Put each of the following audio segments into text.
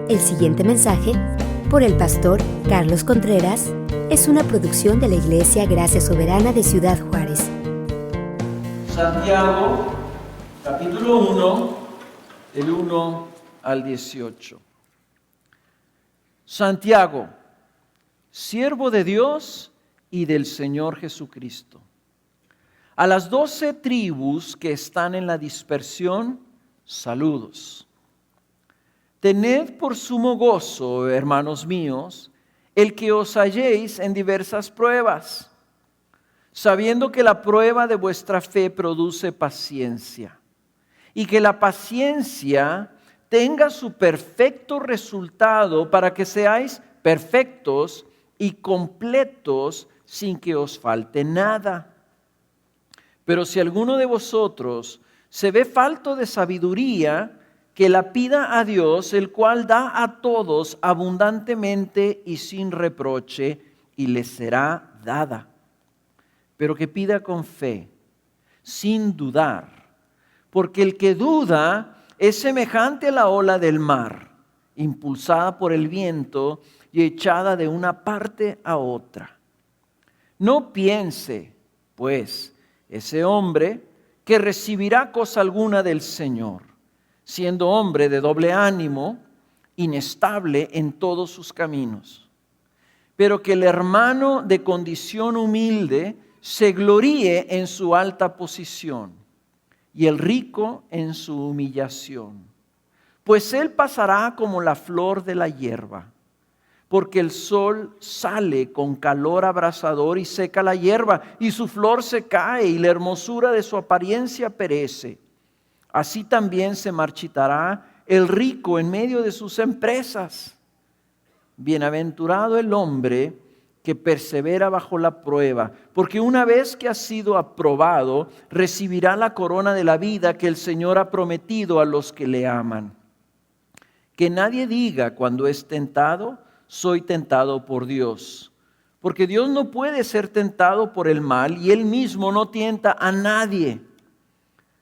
El siguiente mensaje, por el pastor Carlos Contreras, es una producción de la Iglesia Gracia Soberana de Ciudad Juárez. Santiago, capítulo 1, del 1 al 18. Santiago, siervo de Dios y del Señor Jesucristo. A las 12 tribus que están en la dispersión, saludos. Tened por sumo gozo, hermanos míos, el que os halléis en diversas pruebas, sabiendo que la prueba de vuestra fe produce paciencia, y que la paciencia tenga su perfecto resultado para que seáis perfectos y completos sin que os falte nada. Pero si alguno de vosotros se ve falto de sabiduría, que la pida a Dios, el cual da a todos abundantemente y sin reproche, y le será dada. Pero que pida con fe, sin dudar, porque el que duda es semejante a la ola del mar, impulsada por el viento y echada de una parte a otra. No piense, pues, ese hombre que recibirá cosa alguna del Señor, siendo hombre de doble ánimo, inestable en todos sus caminos. Pero que el hermano de condición humilde se gloríe en su alta posición y el rico en su humillación. Pues él pasará como la flor de la hierba, porque el sol sale con calor abrasador y seca la hierba, y su flor se cae y la hermosura de su apariencia perece. Así también se marchitará el rico en medio de sus empresas. Bienaventurado el hombre que persevera bajo la prueba, porque una vez que ha sido aprobado, recibirá la corona de la vida que el Señor ha prometido a los que le aman. Que nadie diga cuando es tentado, soy tentado por Dios, porque Dios no puede ser tentado por el mal y Él mismo no tienta a nadie.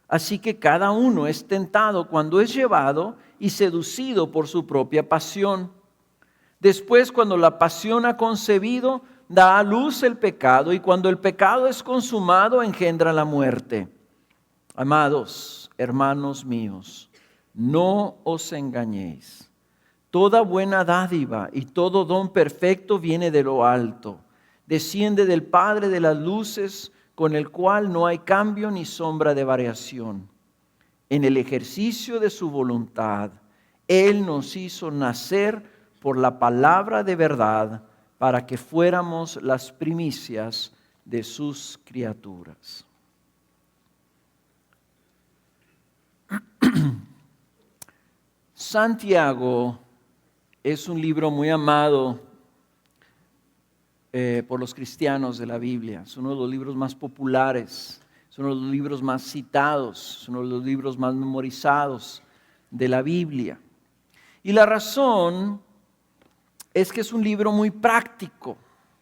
Así que cada uno es tentado cuando es llevado y seducido por su propia pasión. Después, cuando la pasión ha concebido, da a luz el pecado, y cuando el pecado es consumado, engendra la muerte. Amados, hermanos míos, no os engañéis. Toda buena dádiva y todo don perfecto viene de lo alto. Desciende del Padre de las luces, con el cual no hay cambio ni sombra de variación. En el ejercicio de su voluntad, Él nos hizo nacer por la palabra de verdad, para que fuéramos las primicias de sus criaturas. Santiago es un libro muy amado por los cristianos de la Biblia. Es uno de los libros más populares, es uno de los libros más citados, es uno de los libros más memorizados de la Biblia. Y la razón es que es un libro muy práctico,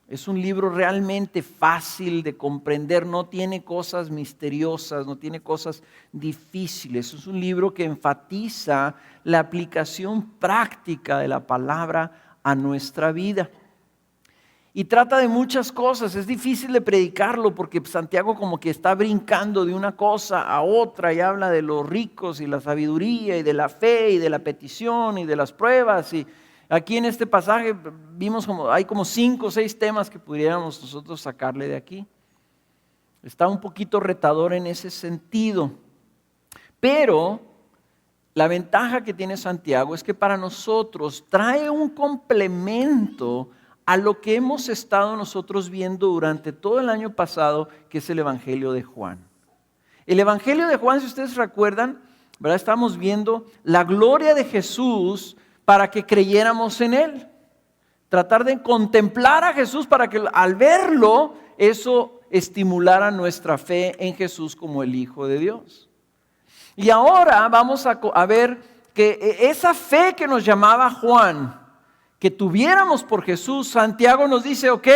es un libro realmente fácil de comprender, no tiene cosas misteriosas, no tiene cosas difíciles. Es un libro que enfatiza la aplicación práctica de la palabra a nuestra vida. Y trata de muchas cosas. Es difícil de predicarlo porque Santiago como que está brincando de una cosa a otra y habla de los ricos y la sabiduría y de la fe y de la petición y de las pruebas. Y aquí en este pasaje vimos hay como 5 o 6 temas que pudiéramos nosotros sacarle de aquí. Está un poquito retador en ese sentido. Pero la ventaja que tiene Santiago es que para nosotros trae un complemento a lo que hemos estado nosotros viendo durante todo el año pasado, que es el Evangelio de Juan. El Evangelio de Juan, si ustedes recuerdan, ¿verdad? Estamos viendo la gloria de Jesús para que creyéramos en Él. Tratar de contemplar a Jesús para que al verlo, eso estimulara nuestra fe en Jesús como el Hijo de Dios. Y ahora vamos a ver que esa fe que nos llamaba Juan, que tuviéramos por Jesús, Santiago nos dice, ok,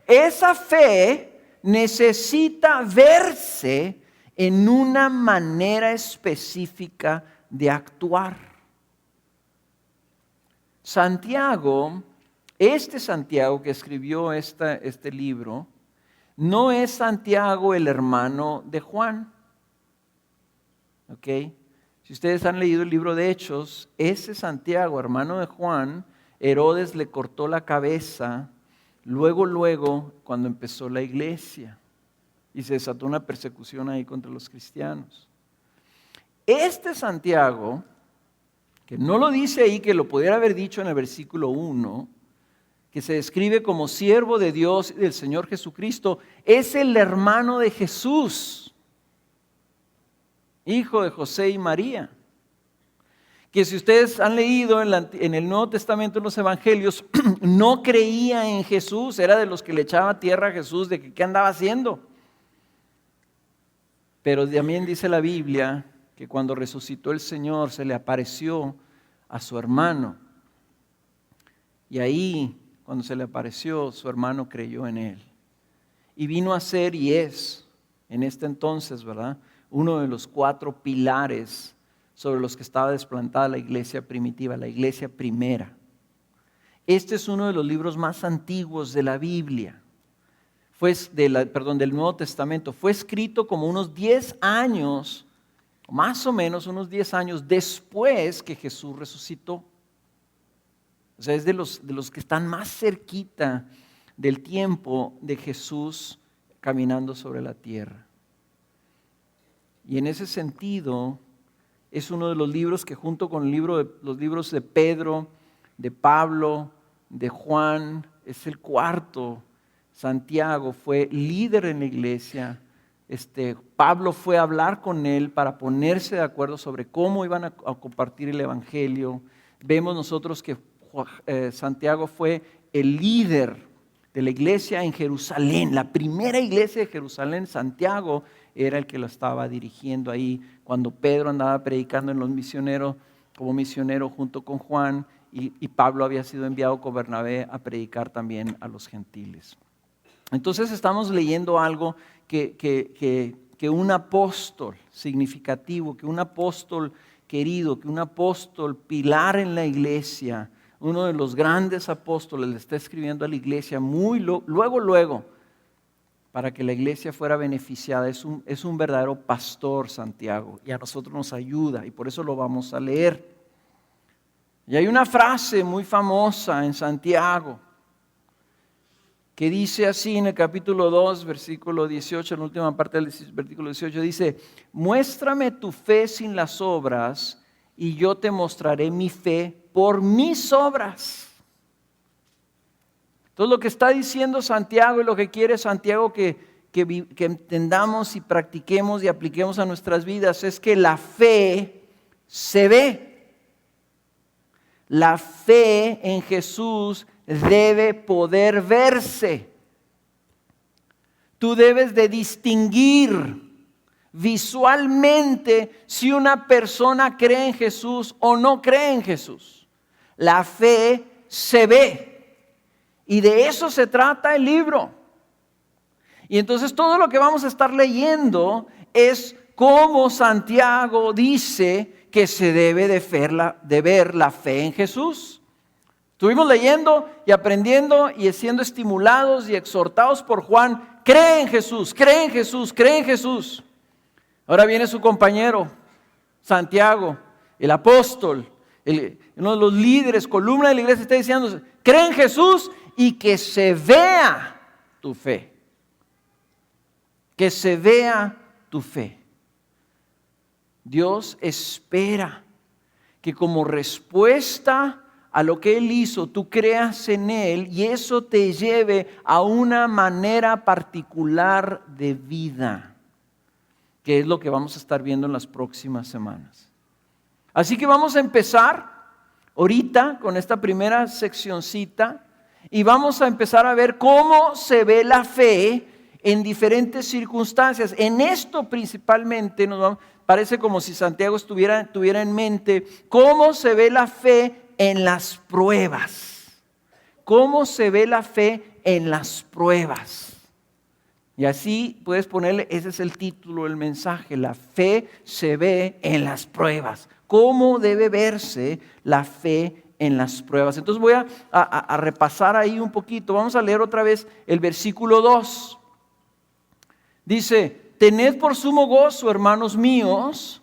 esa fe necesita verse en una manera específica de actuar. Santiago, este Santiago que escribió este libro, no es Santiago el hermano de Juan. ¿Ok? Si ustedes han leído el libro de Hechos, ese Santiago, hermano de Juan, Herodes le cortó la cabeza luego, cuando empezó la iglesia. Y se desató una persecución ahí contra los cristianos. Este Santiago, que no lo dice ahí, que lo pudiera haber dicho en el versículo 1, que se describe como siervo de Dios y del Señor Jesucristo, es el hermano de Jesús, hijo de José y María. Que si ustedes han leído en el Nuevo Testamento, en los Evangelios, no creía en Jesús, era de los que le echaba tierra a Jesús de que qué andaba haciendo. Pero también dice la Biblia que cuando resucitó el Señor se le apareció a su hermano. Y ahí, cuando se le apareció, su hermano creyó en él. Y vino a ser y es, en este entonces, ¿verdad?, uno de los 4 pilares sobre los que estaba desplantada la iglesia primitiva, la iglesia primera. Este es uno de los libros más antiguos de la Biblia. Del Nuevo Testamento. Fue escrito como unos 10 años, más o menos unos 10 años después que Jesús resucitó. O sea, es de los que están más cerquita del tiempo de Jesús caminando sobre la tierra. Y en ese sentido, es uno de los libros que junto con los libros de Pedro, de Pablo, de Juan, es el 4. Santiago fue líder en la iglesia. Pablo fue a hablar con él para ponerse de acuerdo sobre cómo iban a compartir el evangelio. Vemos nosotros que Santiago fue el líder de la iglesia en Jerusalén, la primera iglesia de Jerusalén. Santiago era el que lo estaba dirigiendo ahí cuando Pedro andaba predicando en los misioneros, como misionero junto con Juan, y Pablo había sido enviado con Bernabé a predicar también a los gentiles. Entonces estamos leyendo algo que un apóstol significativo, que un apóstol querido, que un apóstol pilar en la iglesia, uno de los grandes apóstoles le está escribiendo a la iglesia luego, para que la iglesia fuera beneficiada. Es un verdadero pastor, Santiago, y a nosotros nos ayuda, y por eso lo vamos a leer. Y hay una frase muy famosa en Santiago, que dice así en el capítulo 2, versículo 18, en la última parte del versículo 18, dice: muéstrame tu fe sin las obras, y yo te mostraré mi fe por mis obras. Entonces lo que está diciendo Santiago y lo que quiere Santiago que entendamos y practiquemos y apliquemos a nuestras vidas es que la fe se ve. La fe en Jesús debe poder verse. Tú debes de distinguir visualmente si una persona cree en Jesús o no cree en Jesús. La fe se ve. Y de eso se trata el libro. Y entonces todo lo que vamos a estar leyendo es cómo Santiago dice que se debe de ver la fe en Jesús. Estuvimos leyendo y aprendiendo y siendo estimulados y exhortados por Juan. Cree en Jesús, cree en Jesús, cree en Jesús. Ahora viene su compañero, Santiago, el apóstol, uno de los líderes, columna de la iglesia, está diciendo: cree en Jesús y que se vea tu fe. Que se vea tu fe. Dios espera que como respuesta a lo que Él hizo, tú creas en Él y eso te lleve a una manera particular de vida, que es lo que vamos a estar viendo en las próximas semanas. Así que vamos a empezar ahorita con esta primera seccioncita y vamos a empezar a ver cómo se ve la fe en diferentes circunstancias. En esto principalmente parece como si Santiago tuviera en mente cómo se ve la fe en las pruebas. ¿Cómo se ve la fe en las pruebas? Y así puedes ponerle, ese es el título del mensaje: la fe se ve en las pruebas. ¿Cómo debe verse la fe en las pruebas. Entonces voy a repasar ahí un poquito. Vamos a leer otra vez el versículo 2. Dice: tened por sumo gozo, hermanos míos,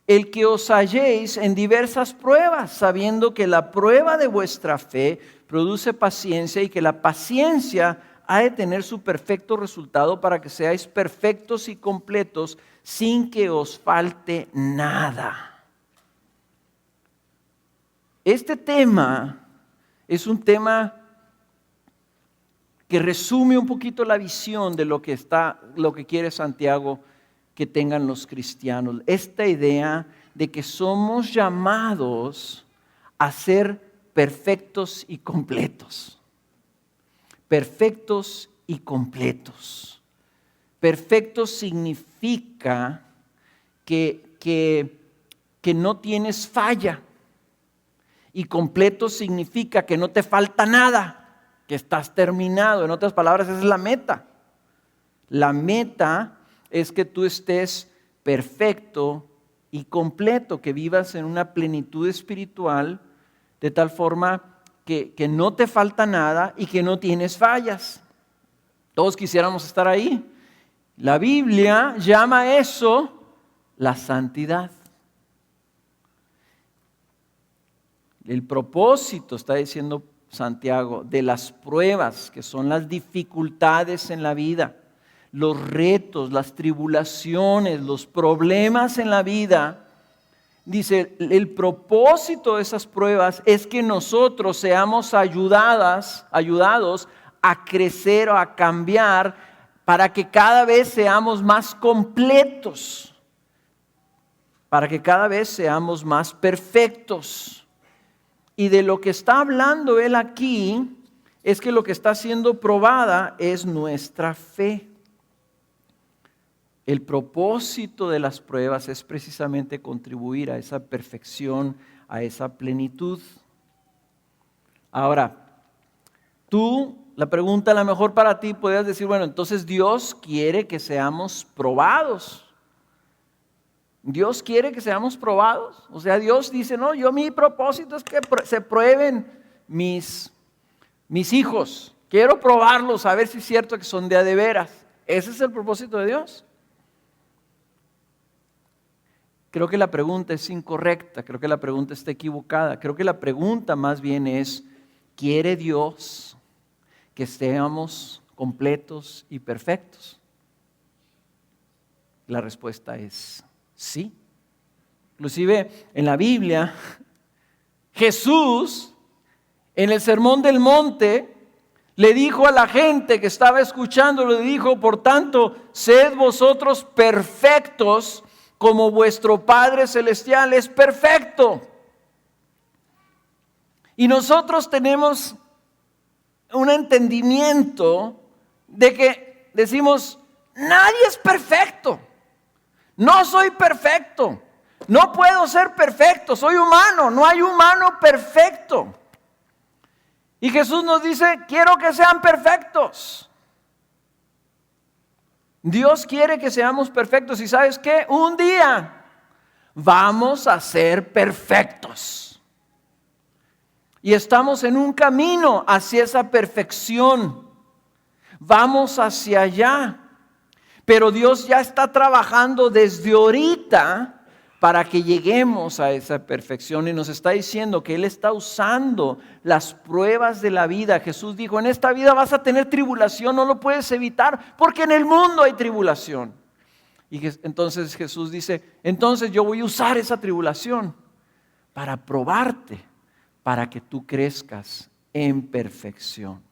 el que os halléis en diversas pruebas, sabiendo que la prueba de vuestra fe produce paciencia, y que la paciencia ha de tener su perfecto resultado, para que seáis perfectos y completos, sin que os falte nada. Este tema es un tema que resume un poquito la visión de lo que quiere Santiago que tengan los cristianos. Esta idea de que somos llamados a ser perfectos y completos. Perfectos y completos. Perfecto significa que no tienes falla. Y completo significa que no te falta nada, que estás terminado. En otras palabras, esa es la meta. La meta es que tú estés perfecto y completo, que vivas en una plenitud espiritual, de tal forma que no te falta nada y que no tienes fallas. Todos quisiéramos estar ahí. La Biblia llama eso la santidad. El propósito, está diciendo Santiago, de las pruebas, que son las dificultades en la vida, los retos, las tribulaciones, los problemas en la vida, dice, el propósito de esas pruebas es que nosotros seamos ayudados a crecer o a cambiar, para que cada vez seamos más completos, para que cada vez seamos más perfectos. Y de lo que está hablando él aquí es que lo que está siendo probada es nuestra fe. El propósito de las pruebas es precisamente contribuir a esa perfección, a esa plenitud. Ahora, la pregunta a lo mejor para ti podrías decir, bueno, entonces Dios quiere que seamos probados. Dios quiere que seamos probados. O sea, Dios dice, no, mi propósito es que se prueben mis hijos. Quiero probarlos, a ver si es cierto que son de veras. ¿Ese es el propósito de Dios? Creo que la pregunta es incorrecta, creo que la pregunta está equivocada. Creo que la pregunta más bien es, ¿quiere Dios que seamos completos y perfectos? La respuesta es sí. Inclusive en la Biblia, Jesús en el Sermón del Monte le dijo a la gente que estaba escuchando, le dijo, por tanto, sed vosotros perfectos como vuestro Padre Celestial es perfecto. Y nosotros tenemos un entendimiento de que decimos, nadie es perfecto. No soy perfecto. No puedo ser perfecto. Soy humano. No hay humano perfecto. Y Jesús nos dice, quiero que sean perfectos. Dios quiere que seamos perfectos. ¿Y sabes qué? Un día vamos a ser perfectos. Y estamos en un camino hacia esa perfección. Vamos hacia allá. Pero Dios ya está trabajando desde ahorita para que lleguemos a esa perfección. Y nos está diciendo que Él está usando las pruebas de la vida. Jesús dijo, en esta vida vas a tener tribulación, no lo puedes evitar, porque en el mundo hay tribulación. Y entonces Jesús dice, entonces yo voy a usar esa tribulación para probarte, para que tú crezcas en perfección.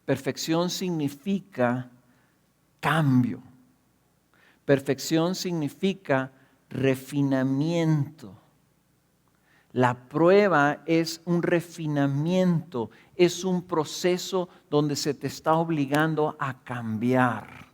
Perfección significa cambio. Perfección significa refinamiento. La prueba es un refinamiento, es un proceso donde se te está obligando a cambiar.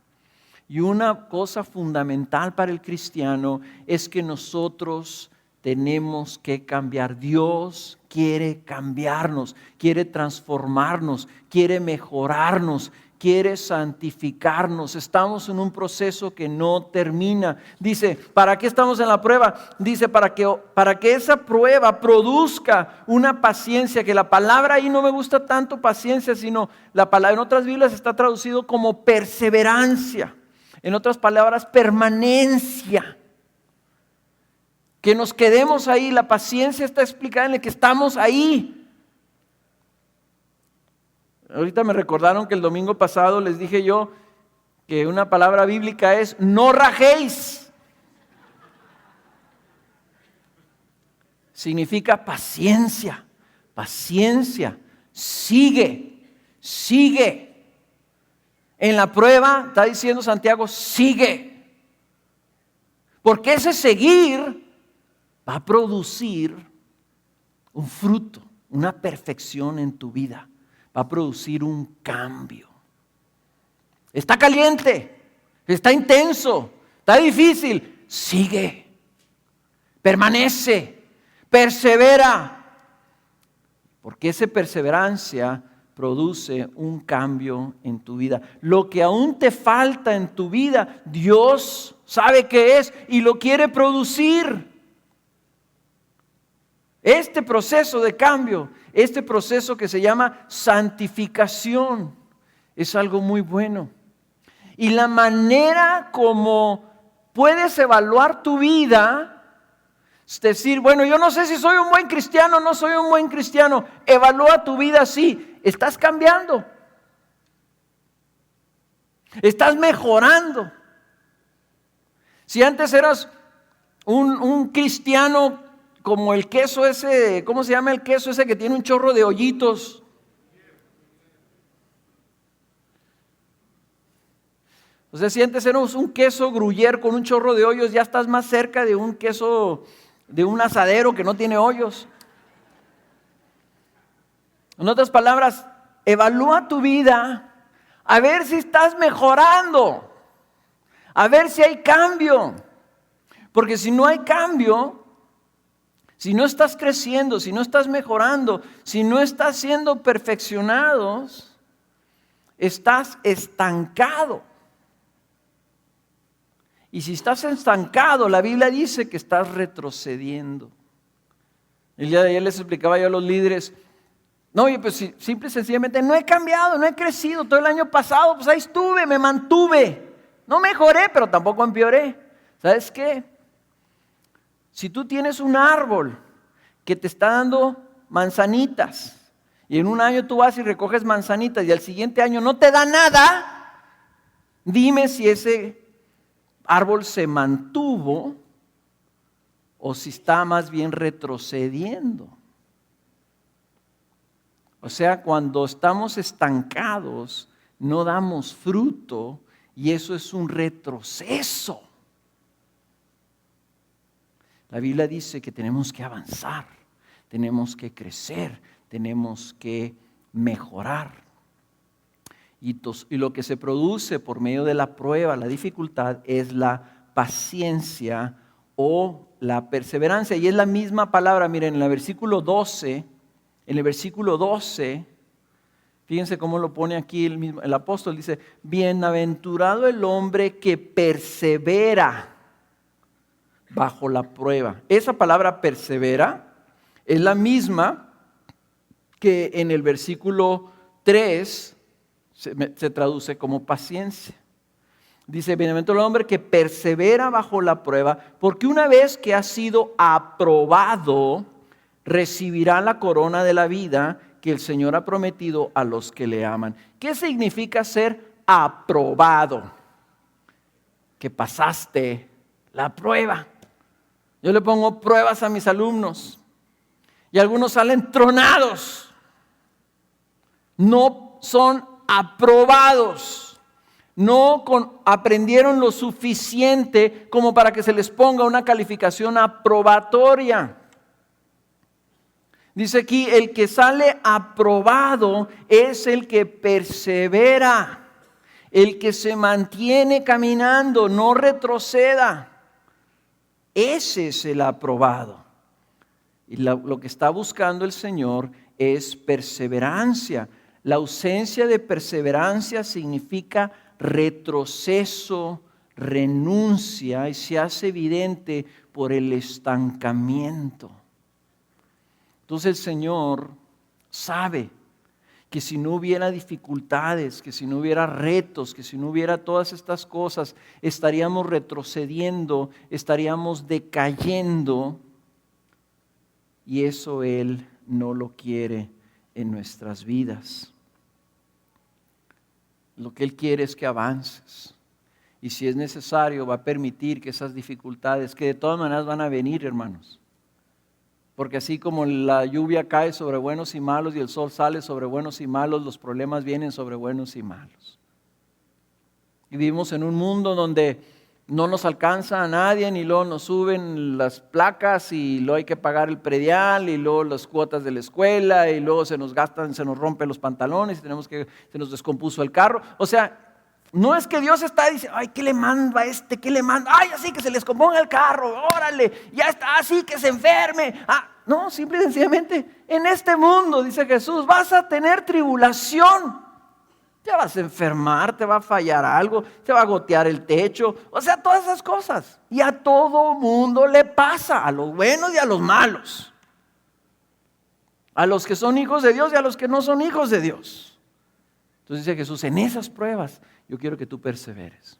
Y una cosa fundamental para el cristiano es que nosotros tenemos que cambiar. Dios quiere cambiarnos, quiere transformarnos, quiere mejorarnos, quiere santificarnos. Estamos en un proceso que no termina. Dice, ¿para qué estamos en la prueba? Dice, para que esa prueba produzca una paciencia, que la palabra ahí no me gusta tanto paciencia, sino la palabra en otras Biblias está traducido como perseverancia. En otras palabras, permanencia. Que nos quedemos ahí. La paciencia está explicada en el que estamos ahí. Ahorita me recordaron que el domingo pasado les dije yo que una palabra bíblica es no rajéis. Significa paciencia, paciencia, sigue. En la prueba, está diciendo Santiago, sigue. Porque ese seguir va a producir un fruto, una perfección en tu vida. Va a producir un cambio. Está caliente, está intenso, está difícil. Sigue, permanece, persevera. Porque esa perseverancia produce un cambio en tu vida. Lo que aún te falta en tu vida, Dios sabe qué es y lo quiere producir. Este proceso de cambio, este proceso que se llama santificación, es algo muy bueno. Y la manera como puedes evaluar tu vida, es decir, bueno, yo no sé si soy un buen cristiano o no soy un buen cristiano. Evalúa tu vida así. ¿Estás cambiando? ¿Estás mejorando? Si antes eras un cristiano como el queso ese, ¿cómo se llama el queso ese que tiene un chorro de hoyitos? O sea, si antes éramos un queso gruyère con un chorro de hoyos, ya estás más cerca de un queso, de un asadero que no tiene hoyos. En otras palabras, evalúa tu vida a ver si estás mejorando, a ver si hay cambio. Porque si no hay cambio, si no estás creciendo, si no estás mejorando, si no estás siendo perfeccionados, estás estancado. Y si estás estancado, la Biblia dice que estás retrocediendo. El día de ayer les explicaba yo a los líderes, no, oye, pues simple y sencillamente no he cambiado, no he crecido. Todo el año pasado, pues ahí estuve, me mantuve. No mejoré, pero tampoco empeoré. ¿Sabes qué? Si tú tienes un árbol que te está dando manzanitas y en un año tú vas y recoges manzanitas y al siguiente año no te da nada, dime si ese árbol se mantuvo o si está más bien retrocediendo. O sea, cuando estamos estancados no damos fruto y eso es un retroceso. La Biblia dice que tenemos que avanzar, tenemos que crecer, tenemos que mejorar. Y lo que se produce por medio de la prueba, la dificultad, es la paciencia o la perseverancia. Y es la misma palabra, miren, en el versículo 12, fíjense cómo lo pone aquí el apóstol, dice, bienaventurado el hombre que persevera bajo la prueba. Esa palabra persevera es la misma que en el versículo 3 se traduce como paciencia. Dice, bienaventurado el hombre que persevera bajo la prueba, porque una vez que ha sido aprobado, recibirá la corona de la vida que el Señor ha prometido a los que le aman. ¿Qué significa ser aprobado? Que pasaste la prueba. Yo le pongo pruebas a mis alumnos y algunos salen tronados. No son aprobados. No aprendieron lo suficiente como para que se les ponga una calificación aprobatoria. Dice aquí, el que sale aprobado es el que persevera, el que se mantiene caminando, no retroceda. Ese es el aprobado. Y lo que está buscando el Señor es perseverancia. La ausencia de perseverancia significa retroceso, renuncia y se hace evidente por el estancamiento. Entonces el Señor sabe que si no hubiera dificultades, que si no hubiera retos, que si no hubiera todas estas cosas, estaríamos retrocediendo, estaríamos decayendo, y eso Él no lo quiere en nuestras vidas. Lo que Él quiere es que avances, y si es necesario va a permitir que esas dificultades, que de todas maneras van a venir, hermanos, porque así como la lluvia cae sobre buenos y malos y el sol sale sobre buenos y malos, los problemas vienen sobre buenos y malos. Y vivimos en un mundo donde no nos alcanza a nadie, ni luego nos suben las placas y luego hay que pagar el predial y luego las cuotas de la escuela y luego se nos gastan, se nos rompen los pantalones y se nos descompuso el carro. O sea, no es que Dios está diciendo, ay, ¿qué le mando a este? ¿Qué le mando? Ay, así que se les componga el carro, órale, ya está, así que se enferme. No, simple y sencillamente, en este mundo, dice Jesús, vas a tener tribulación. Te vas a enfermar, te va a fallar algo, te va a gotear el techo, o sea, todas esas cosas. Y a todo mundo le pasa, a los buenos y a los malos. A los que son hijos de Dios y a los que no son hijos de Dios. Entonces dice Jesús, en esas pruebas yo quiero que tú perseveres.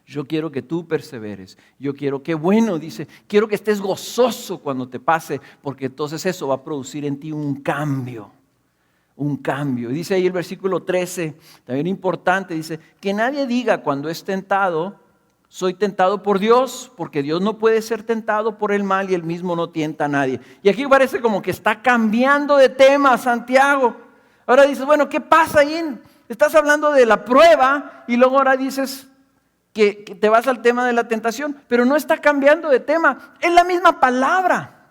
Yo quiero que tú perseveres. Yo quiero, qué bueno, dice, quiero que estés gozoso cuando te pase, porque entonces eso va a producir en ti un cambio. Un cambio. Y dice ahí el versículo 13, también importante, dice, que nadie diga cuando es tentado, soy tentado por Dios, porque Dios no puede ser tentado por el mal y Él mismo no tienta a nadie. Y aquí parece como que está cambiando de tema Santiago. Ahora dices, bueno, ¿qué pasa ahí? Estás hablando de la prueba y luego ahora dices que te vas al tema de la tentación, pero no está cambiando de tema, es la misma palabra.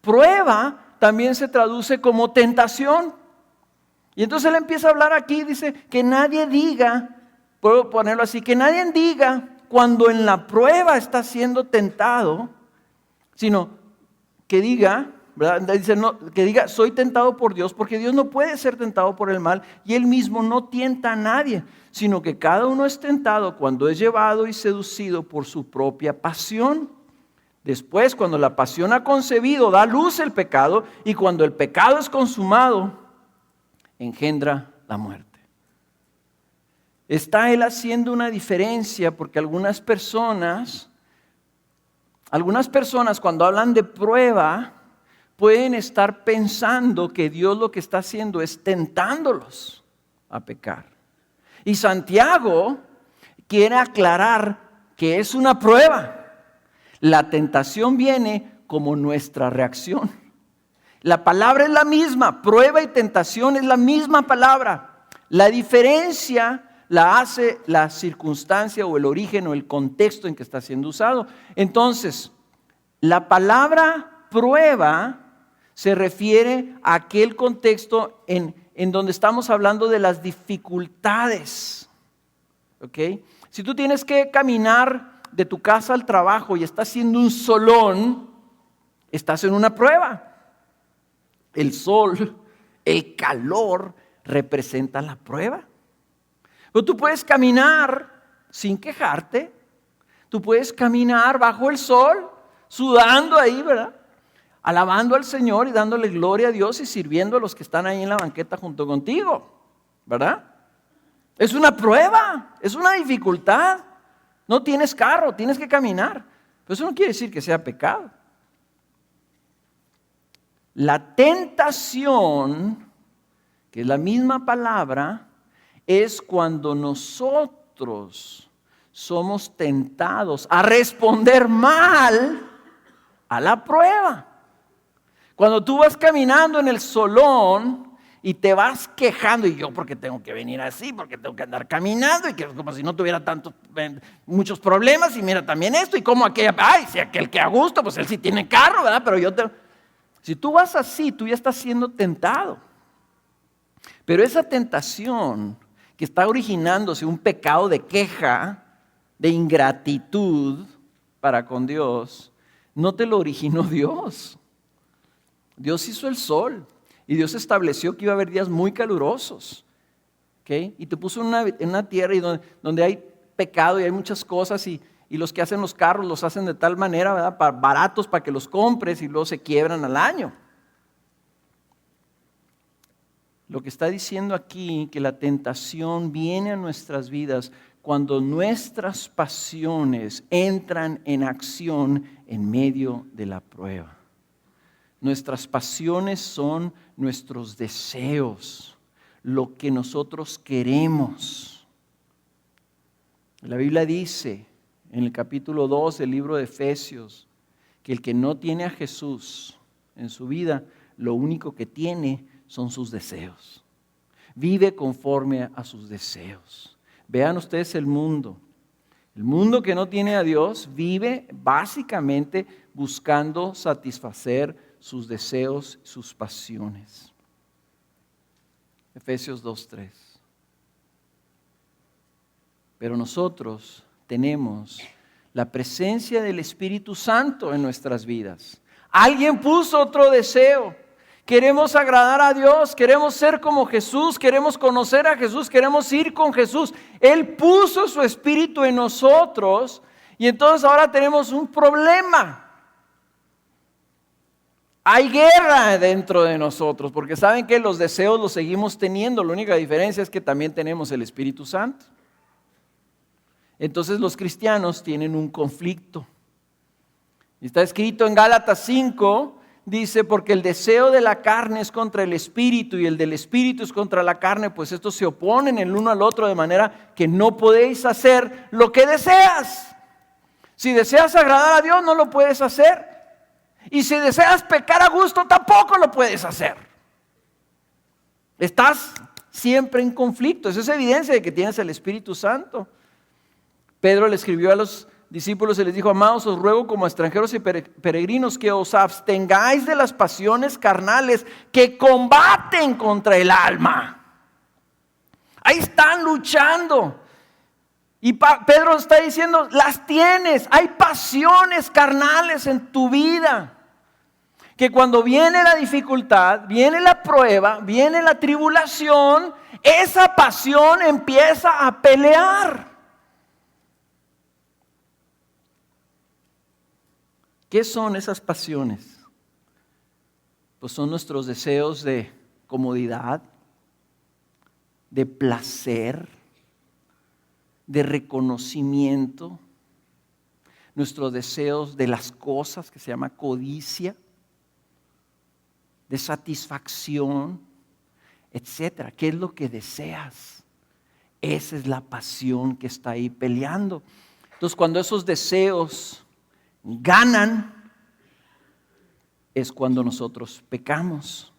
Prueba también se traduce como tentación. Y entonces él empieza a hablar aquí, dice que nadie diga, puedo ponerlo así, que nadie diga cuando en la prueba está siendo tentado, sino que diga, ¿verdad? Dice, no, que diga, soy tentado por Dios, porque Dios no puede ser tentado por el mal y Él mismo no tienta a nadie, sino que cada uno es tentado cuando es llevado y seducido por su propia pasión. Después, cuando la pasión ha concebido, da a luz el pecado, y cuando el pecado es consumado, engendra la muerte. Está él haciendo una diferencia porque algunas personas cuando hablan de prueba pueden estar pensando que Dios lo que está haciendo es tentándolos a pecar. Y Santiago quiere aclarar que es una prueba. La tentación viene como nuestra reacción. La palabra es la misma, prueba y tentación es la misma palabra. La diferencia la hace la circunstancia o el origen o el contexto en que está siendo usado. Entonces, la palabra prueba se refiere a aquel contexto en donde estamos hablando de las dificultades. ¿Ok? Si tú tienes que caminar de tu casa al trabajo y estás haciendo un solón, estás en una prueba. El sol, el calor representa la prueba. Pero tú puedes caminar sin quejarte. Tú puedes caminar bajo el sol, sudando ahí, ¿verdad? Alabando al Señor y dándole gloria a Dios y sirviendo a los que están ahí en la banqueta junto contigo, ¿verdad? Es una prueba, es una dificultad. No tienes carro, tienes que caminar. Pero eso no quiere decir que sea pecado. La tentación, que es la misma palabra, es cuando nosotros somos tentados a responder mal a la prueba. Cuando tú vas caminando en el solón y te vas quejando, y yo porque tengo que venir así, porque tengo que andar caminando, y que como si no tuviera muchos problemas, y mira también esto, y como aquella, ay, si aquel que a gusto, pues él sí tiene carro, ¿verdad? Pero si tú vas así, tú ya estás siendo tentado. Pero esa tentación que está originándose un pecado de queja, de ingratitud para con Dios, no te lo originó Dios. Dios hizo el sol Y Dios estableció que iba a haber días muy calurosos. ¿Okay? Y te puso en una tierra donde hay pecado y hay muchas cosas y los que hacen los carros los hacen de tal manera, ¿verdad? Baratos para que los compres y luego se quiebran al año. Lo que está diciendo aquí, que la tentación viene a nuestras vidas cuando nuestras pasiones entran en acción en medio de la prueba. Nuestras pasiones son nuestros deseos, lo que nosotros queremos. La Biblia dice en el capítulo 2 del libro de Efesios que el que no tiene a Jesús en su vida, lo único que tiene son sus deseos. Vive conforme a sus deseos. Vean ustedes el mundo. El mundo que no tiene a Dios vive básicamente buscando satisfacer sus deseos, sus pasiones. Efesios 2:3. Pero nosotros tenemos la presencia del Espíritu Santo en nuestras vidas. Alguien puso otro deseo. Queremos agradar a Dios, queremos ser como Jesús, queremos conocer a Jesús, queremos ir con Jesús. Él puso su Espíritu en nosotros y entonces ahora tenemos un problema. Hay guerra dentro de nosotros, porque saben que los deseos los seguimos teniendo. La única diferencia es que también tenemos el Espíritu Santo. Entonces los cristianos tienen un conflicto. Está escrito en Gálatas 5, dice, porque el deseo de la carne es contra el Espíritu y el del Espíritu es contra la carne, pues estos se oponen el uno al otro de manera que no podéis hacer lo que deseas. Si deseas agradar a Dios, no lo puedes hacer. Y si deseas pecar a gusto, tampoco lo puedes hacer. Estás siempre en conflicto. Eso es evidencia de que tienes el Espíritu Santo. Pedro le escribió a los discípulos y les dijo: amados, os ruego como extranjeros y peregrinos que os abstengáis de las pasiones carnales que combaten contra el alma. Ahí están luchando. Y Pedro está diciendo, las tienes. Hay pasiones carnales en tu vida. Que cuando viene la dificultad, viene la prueba, viene la tribulación, esa pasión empieza a pelear. ¿Qué son esas pasiones? Pues son nuestros deseos de comodidad, de placer, de reconocimiento, nuestros deseos de las cosas, que se llama codicia, de satisfacción, etcétera. ¿Qué es lo que deseas? Esa es la pasión que está ahí peleando. Entonces, cuando esos deseos ganan, es cuando nosotros pecamos.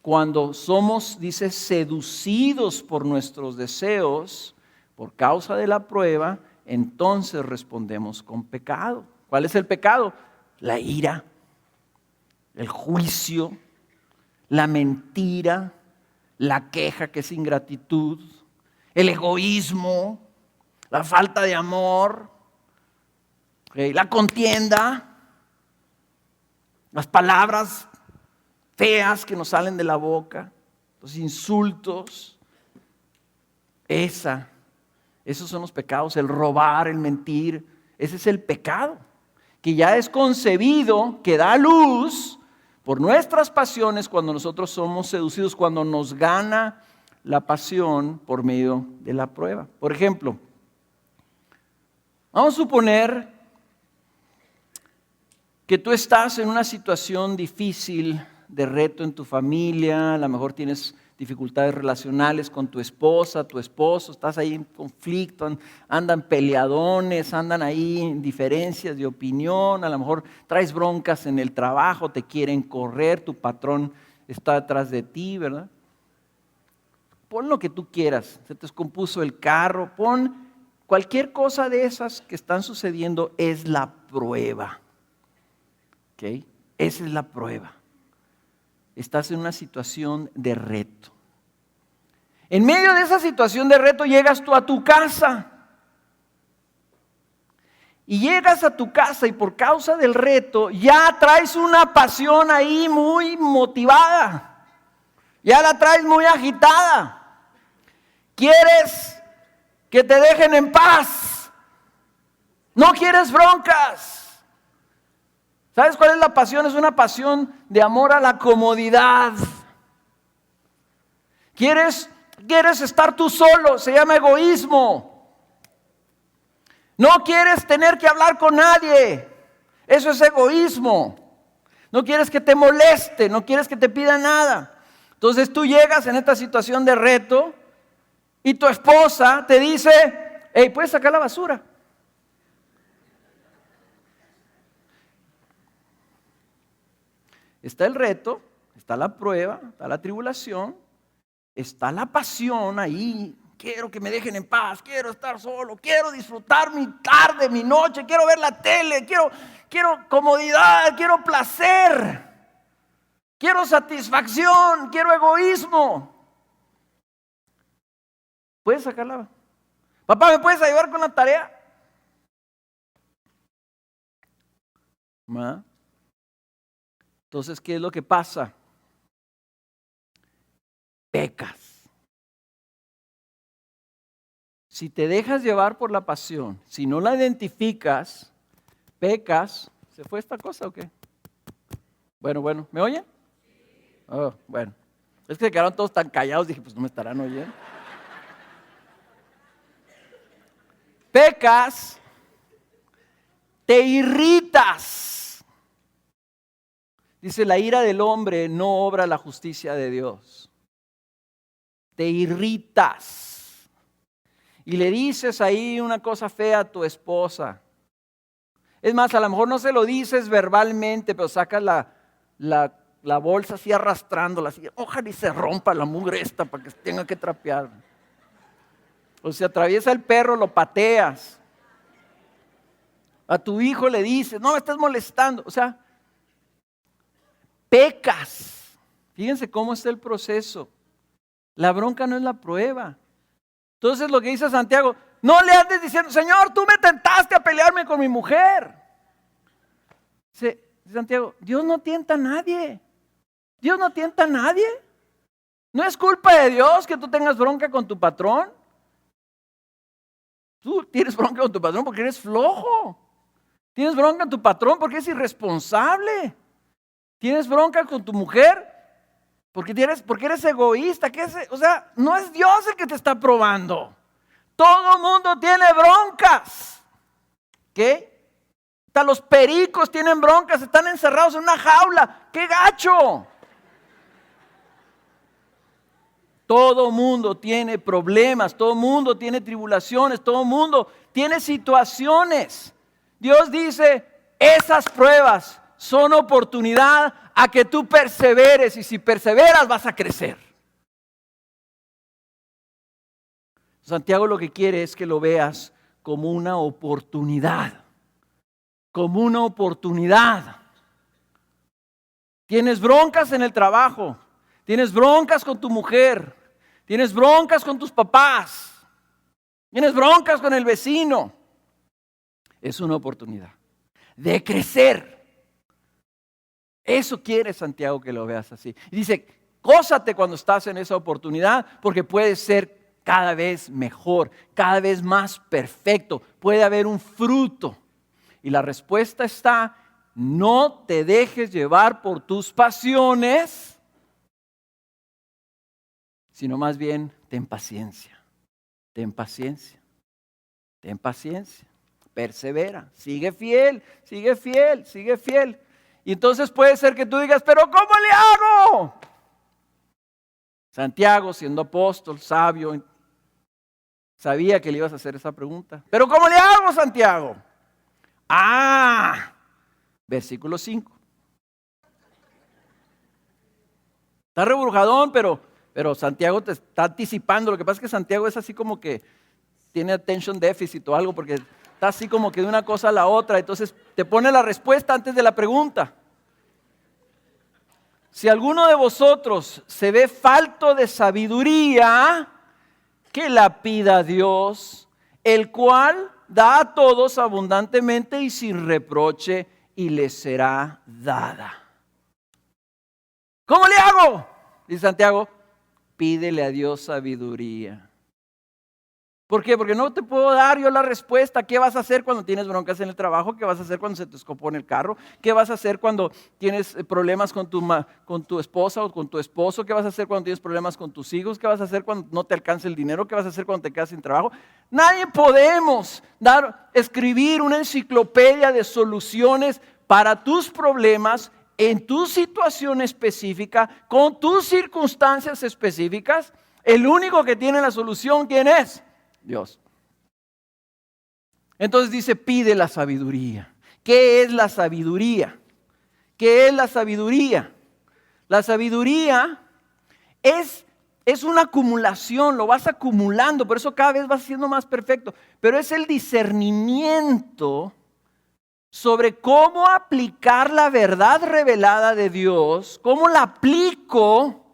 Cuando somos, dice, seducidos por nuestros deseos, por causa de la prueba, entonces respondemos con pecado. ¿Cuál es el pecado? La ira, el juicio, la mentira, la queja, que es ingratitud, el egoísmo, la falta de amor, la contienda, las palabras feas que nos salen de la boca, los insultos. Esos son los pecados, el robar, el mentir. Ese es el pecado, que ya es concebido, que da luz por nuestras pasiones cuando nosotros somos seducidos, cuando nos gana la pasión por medio de la prueba. Por ejemplo, vamos a suponer que tú estás en una situación difícil, de reto en tu familia, a lo mejor tienes dificultades relacionales con tu esposa, tu esposo, estás ahí en conflicto, andan peleadones, andan ahí en diferencias de opinión, a lo mejor traes broncas en el trabajo, te quieren correr, tu patrón está detrás de ti, ¿verdad? Pon lo que tú quieras, se te descompuso el carro, pon cualquier cosa de esas que están sucediendo, es la prueba. ¿Okay? Esa es la prueba. Estás en una situación de reto. En medio de esa situación de reto llegas tú a tu casa. Y llegas a tu casa y por causa del reto ya traes una pasión ahí muy motivada. Ya la traes muy agitada. Quieres que te dejen en paz. No quieres broncas. ¿Sabes cuál es la pasión? Es una pasión de amor a la comodidad. Quieres estar tú solo, se llama egoísmo. No quieres tener que hablar con nadie, eso es egoísmo. No quieres que te moleste, no quieres que te pida nada. Entonces tú llegas en esta situación de reto y tu esposa te dice, hey, ¿puedes sacar la basura? Está el reto, está la prueba, está la tribulación, está la pasión ahí. Quiero que me dejen en paz, quiero estar solo, quiero disfrutar mi tarde, mi noche, quiero ver la tele, quiero comodidad, quiero placer, quiero satisfacción, quiero egoísmo. ¿Puedes sacarla? Papá, ¿me puedes ayudar con la tarea? ¿Ma? Entonces, ¿qué es lo que pasa? Pecas. Si te dejas llevar por la pasión, si no la identificas, pecas. ¿Se fue esta cosa o qué? Bueno, ¿me oyen? Oh, bueno. Es que se quedaron todos tan callados, dije, pues no me estarán oyendo. Pecas, te irritas. Dice, la ira del hombre no obra la justicia de Dios. Te irritas. Y le dices ahí una cosa fea a tu esposa. Es más, a lo mejor no se lo dices verbalmente, pero sacas la bolsa así arrastrándola, así, ojalá y se rompa la mugre esta para que tenga que trapear. O si atraviesa el perro, lo pateas. A tu hijo le dices, no me estás molestando. O sea, pecas. Fíjense cómo está el proceso. La bronca no es la prueba. Entonces lo que dice Santiago, no le andes diciendo, Señor, tú me tentaste a pelearme con mi mujer. Dice Santiago, Dios no tienta a nadie. Dios no tienta a nadie. No es culpa de Dios que tú tengas bronca con tu patrón. Tú tienes bronca con tu patrón porque eres flojo. Tienes bronca con tu patrón porque eres irresponsable. Tienes bronca con tu mujer porque eres egoísta. O sea, no es Dios el que te está probando. Todo mundo tiene broncas. ¿Qué? Hasta los pericos tienen broncas, están encerrados en una jaula. ¡Qué gacho! Todo mundo tiene problemas, todo mundo tiene tribulaciones, todo mundo tiene situaciones. Dios dice, esas pruebas son oportunidad a que tú perseveres y si perseveras vas a crecer. Santiago lo que quiere es que lo veas como una oportunidad. Como una oportunidad. Tienes broncas en el trabajo, tienes broncas con tu mujer, tienes broncas con tus papás, tienes broncas con el vecino. Es una oportunidad de crecer. Eso quiere Santiago que lo veas así. Y dice, gózate cuando estás en esa oportunidad porque puedes ser cada vez mejor, cada vez más perfecto. Puede haber un fruto. Y la respuesta está, no te dejes llevar por tus pasiones, sino más bien ten paciencia, ten paciencia, ten paciencia, persevera, sigue fiel, sigue fiel, sigue fiel. Y entonces puede ser que tú digas, pero ¿cómo le hago? Santiago, siendo apóstol, sabio, sabía que le ibas a hacer esa pregunta. ¿Pero cómo le hago, Santiago? Versículo 5. Está reburjadón, pero Santiago te está anticipando. Lo que pasa es que Santiago es así como que tiene attention deficit o algo, porque está así como que de una cosa a la otra. Entonces te pone la respuesta antes de la pregunta. Si alguno de vosotros se ve falto de sabiduría, que la pida a Dios, el cual da a todos abundantemente y sin reproche, y le será dada. ¿Cómo le hago? dice Santiago, pídele a Dios sabiduría. ¿Por qué? Porque no te puedo dar yo la respuesta. ¿Qué vas a hacer cuando tienes broncas en el trabajo? ¿Qué vas a hacer cuando se te escopone el carro? ¿Qué vas a hacer cuando tienes problemas con tu esposa o con tu esposo? ¿Qué vas a hacer cuando tienes problemas con tus hijos? ¿Qué vas a hacer cuando no te alcanza el dinero? ¿Qué vas a hacer cuando te quedas sin trabajo? Nadie podemos escribir una enciclopedia de soluciones para tus problemas en tu situación específica, con tus circunstancias específicas. El único que tiene la solución, ¿quién es? Dios. Entonces dice, pide la sabiduría. ¿Qué es la sabiduría? ¿Qué es la sabiduría? La sabiduría es una acumulación, lo vas acumulando, por eso cada vez vas siendo más perfecto. Pero es el discernimiento sobre cómo aplicar la verdad revelada de Dios, cómo la aplico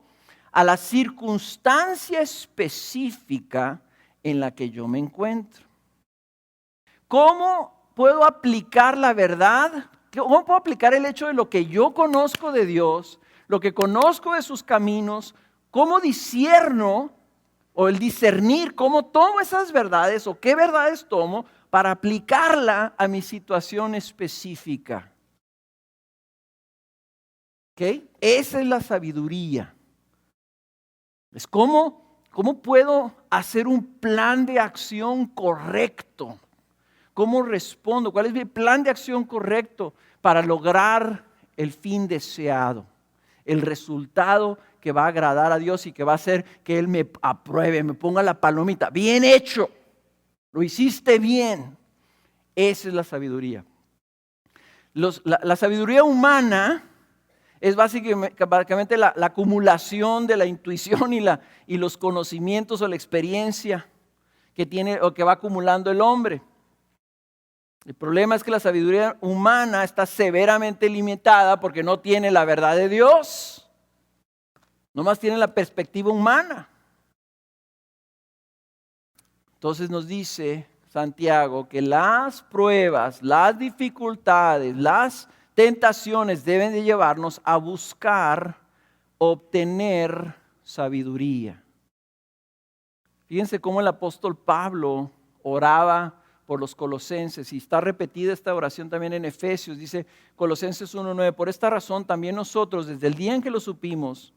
a la circunstancia específica en la que yo me encuentro. ¿Cómo puedo aplicar la verdad? ¿Cómo puedo aplicar el hecho de lo que yo conozco de Dios, lo que conozco de sus caminos? ¿Cómo discierno o el discernir cómo tomo esas verdades o qué verdades tomo para aplicarla a mi situación específica? ¿Ok? Esa es la sabiduría. Es cómo puedo hacer un plan de acción correcto. ¿Cómo respondo? ¿Cuál es mi plan de acción correcto para lograr el fin deseado? El resultado que va a agradar a Dios y que va a hacer que Él me apruebe, me ponga la palomita. Bien hecho, lo hiciste bien. Esa es la sabiduría. La sabiduría humana es básicamente la acumulación de la intuición y los conocimientos o la experiencia que tiene o que va acumulando el hombre. El problema es que la sabiduría humana está severamente limitada porque no tiene la verdad de Dios. Nomás tiene la perspectiva humana. Entonces nos dice Santiago que las pruebas, las dificultades, las tentaciones deben de llevarnos a buscar obtener sabiduría. Fíjense cómo el apóstol Pablo oraba por los colosenses, y está repetida esta oración también en Efesios. Dice Colosenses 1:9, por esta razón también nosotros, desde el día en que lo supimos,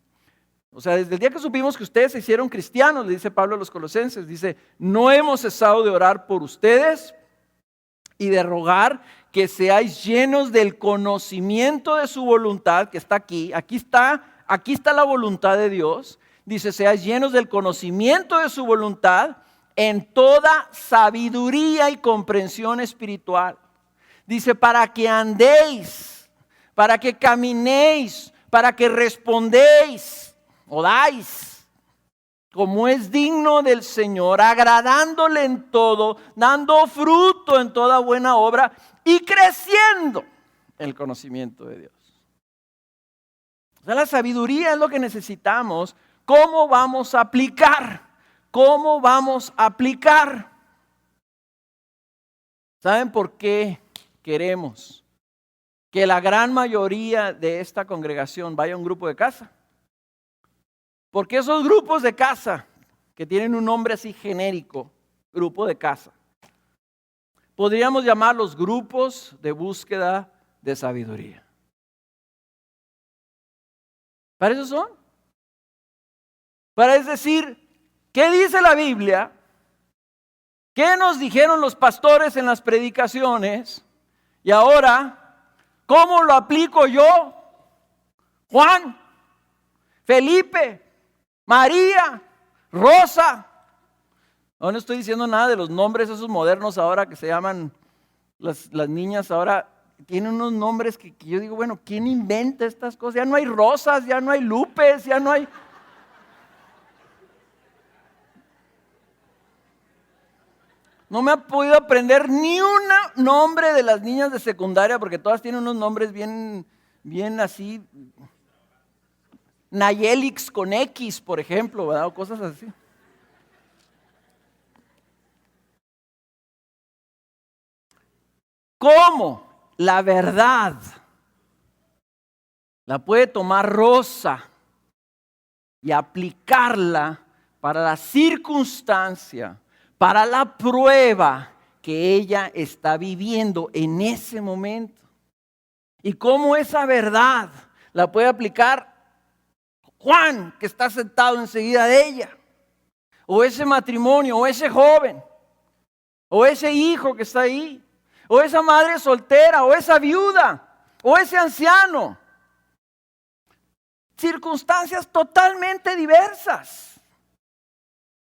o sea, desde el día que supimos que ustedes se hicieron cristianos, le dice Pablo a los colosenses, dice, no hemos cesado de orar por ustedes y de rogar que seáis llenos del conocimiento de su voluntad, que está aquí está la voluntad de Dios. Dice, seáis llenos del conocimiento de su voluntad en toda sabiduría y comprensión espiritual. Dice, para que andéis, para que caminéis, para que respondéis o dais, como es digno del Señor, agradándole en todo, dando fruto en toda buena obra y creciendo en el conocimiento de Dios. O sea, la sabiduría es lo que necesitamos. ¿Cómo vamos a aplicar? ¿Cómo vamos a aplicar? ¿Saben por qué queremos que la gran mayoría de esta congregación vaya a un grupo de casa? Porque esos grupos de casa, que tienen un nombre así genérico, grupo de casa, podríamos llamarlos grupos de búsqueda de sabiduría. ¿Para eso son? Para decir, ¿qué dice la Biblia? ¿Qué nos dijeron los pastores en las predicaciones? Y ahora, ¿cómo lo aplico yo? Juan, Felipe, María, Rosa. No estoy diciendo nada de los nombres esos modernos ahora que se llaman, las niñas ahora tienen unos nombres que yo digo, bueno, ¿quién inventa estas cosas? Ya no hay Rosas, ya no hay Lupes, ya no hay... No me ha podido aprender ni un nombre de las niñas de secundaria porque todas tienen unos nombres bien así. Nayelix con X, por ejemplo, ¿verdad? O cosas así. ¿Cómo? La verdad la puede tomar Rosa y aplicarla para la circunstancia, para la prueba que ella está viviendo en ese momento. Y cómo esa verdad la puede aplicar Juan, que está sentado enseguida de ella, o ese matrimonio, o ese joven, o ese hijo que está ahí, o esa madre soltera, o esa viuda, o ese anciano. Circunstancias totalmente diversas,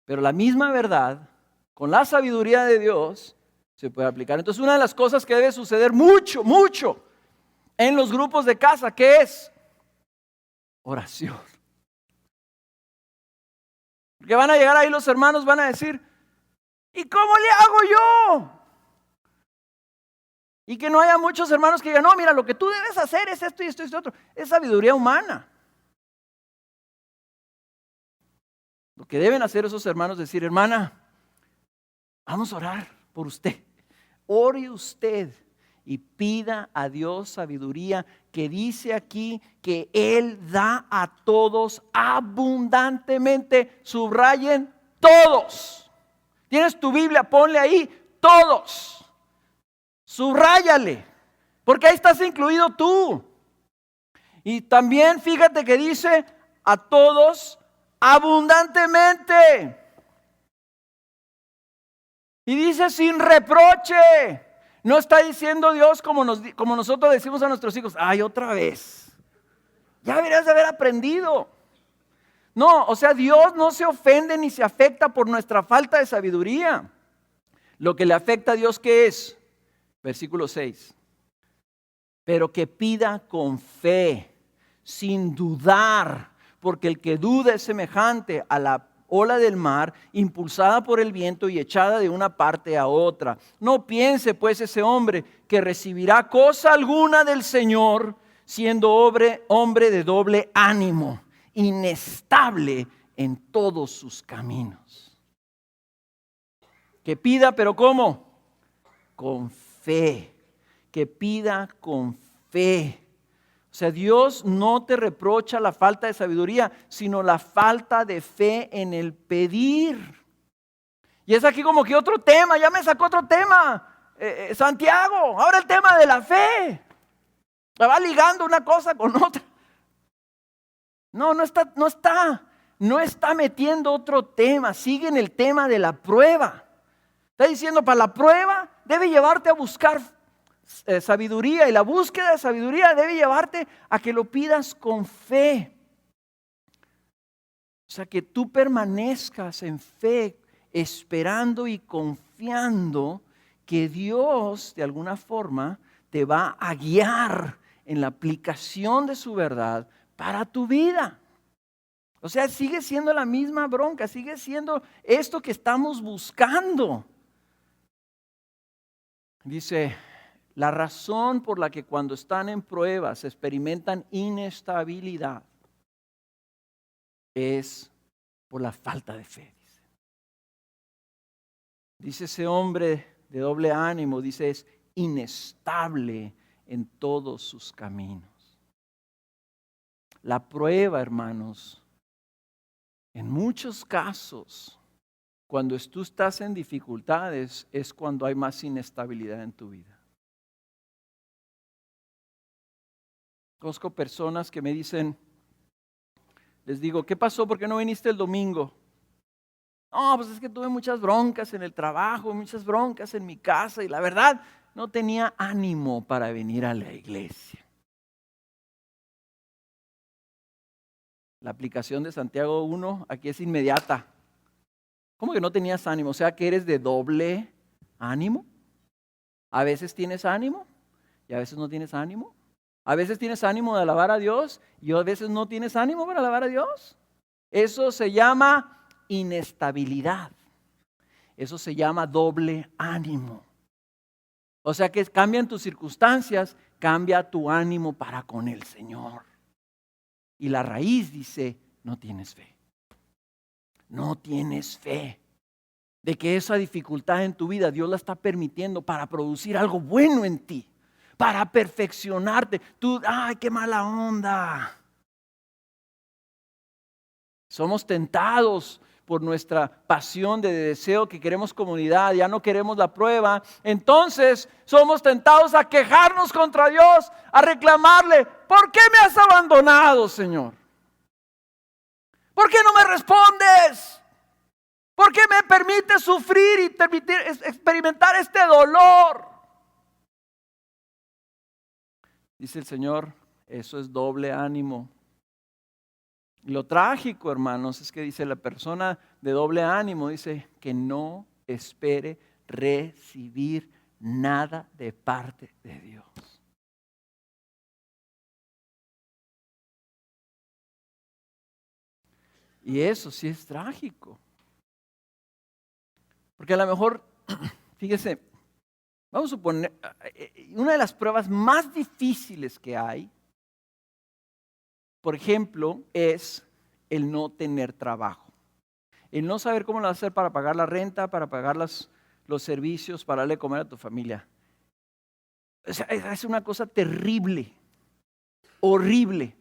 pero la misma verdad, con la sabiduría de Dios, se puede aplicar. Entonces, una de las cosas que debe suceder mucho en los grupos de casa, ¿qué es? Oración. Porque van a llegar ahí los hermanos, van a decir, ¿y cómo le hago yo? Y que no haya muchos hermanos que digan, no, mira, lo que tú debes hacer es esto y esto y esto otro. Es sabiduría humana. Lo que deben hacer esos hermanos es decir, hermana, vamos a orar por usted. Ore usted y pida a Dios sabiduría, que dice aquí que Él da a todos abundantemente. Subrayen todos. Tienes tu Biblia, ponle ahí todos. Subráyale, porque ahí estás incluido tú. Y también fíjate que dice a todos abundantemente. Y dice sin reproche. No está diciendo Dios como nosotros decimos a nuestros hijos, ay, otra vez. Ya deberías de haber aprendido. No, o sea, Dios no se ofende ni se afecta por nuestra falta de sabiduría. Lo que le afecta a Dios, ¿qué es? Versículo 6. Pero que pida con fe, sin dudar, porque el que duda es semejante a la ola del mar, impulsada por el viento y echada de una parte a otra. No piense pues ese hombre que recibirá cosa alguna del Señor, siendo hombre de doble ánimo, inestable en todos sus caminos. Que pida, pero ¿cómo? Con fe. Que pida con fe. O sea, Dios no te reprocha la falta de sabiduría, sino la falta de fe en el pedir. Y es aquí como que otro tema, ya me sacó otro tema, Santiago, ahora el tema de la fe. La va ligando una cosa con otra. No está metiendo otro tema, sigue en el tema de la prueba. Está diciendo, para la prueba debe llevarte a buscar sabiduría, y la búsqueda de sabiduría debe llevarte a que lo pidas con fe. O sea, que tú permanezcas en fe, esperando y confiando que Dios de alguna forma te va a guiar en la aplicación de su verdad para tu vida. O sea, sigue siendo la misma bronca, sigue siendo esto que estamos buscando. Dice, la razón por la que cuando están en pruebas experimentan inestabilidad es por la falta de fe. Dice ese hombre de doble ánimo, dice es inestable en todos sus caminos. La prueba, hermanos, en muchos casos, cuando tú estás en dificultades, es cuando hay más inestabilidad en tu vida. Conozco personas que me dicen, les digo, ¿qué pasó? ¿Por qué no viniste el domingo? No, pues es que tuve muchas broncas en el trabajo, muchas broncas en mi casa y la verdad no tenía ánimo para venir a la iglesia. La aplicación de Santiago 1 aquí es inmediata. ¿Cómo que no tenías ánimo? O sea, que eres de doble ánimo. A veces tienes ánimo y a veces no tienes ánimo. A veces tienes ánimo de alabar a Dios y a veces no tienes ánimo para alabar a Dios. Eso se llama inestabilidad. Eso se llama doble ánimo. O sea que cambian tus circunstancias, cambia tu ánimo para con el Señor. Y la raíz dice, no tienes fe. No tienes fe de que esa dificultad en tu vida Dios la está permitiendo para producir algo bueno en ti, para perfeccionarte. Tú, ay, qué mala onda. Somos tentados por nuestra pasión de deseo que queremos comunidad, ya no queremos la prueba. Entonces somos tentados a quejarnos contra Dios, a reclamarle: ¿por qué me has abandonado, Señor? ¿Por qué no me respondes? ¿Por qué me permites sufrir y experimentar este dolor? Dice el Señor, eso es doble ánimo. Y lo trágico, hermanos, es que dice la persona de doble ánimo, dice que no espere recibir nada de parte de Dios. Y eso sí es trágico. Porque a lo mejor, fíjese, vamos a suponer, una de las pruebas más difíciles que hay, por ejemplo, es el no tener trabajo. El no saber cómo lo vas a hacer para pagar la renta, para pagar los servicios, para darle de comer a tu familia. O sea, es una cosa terrible, horrible,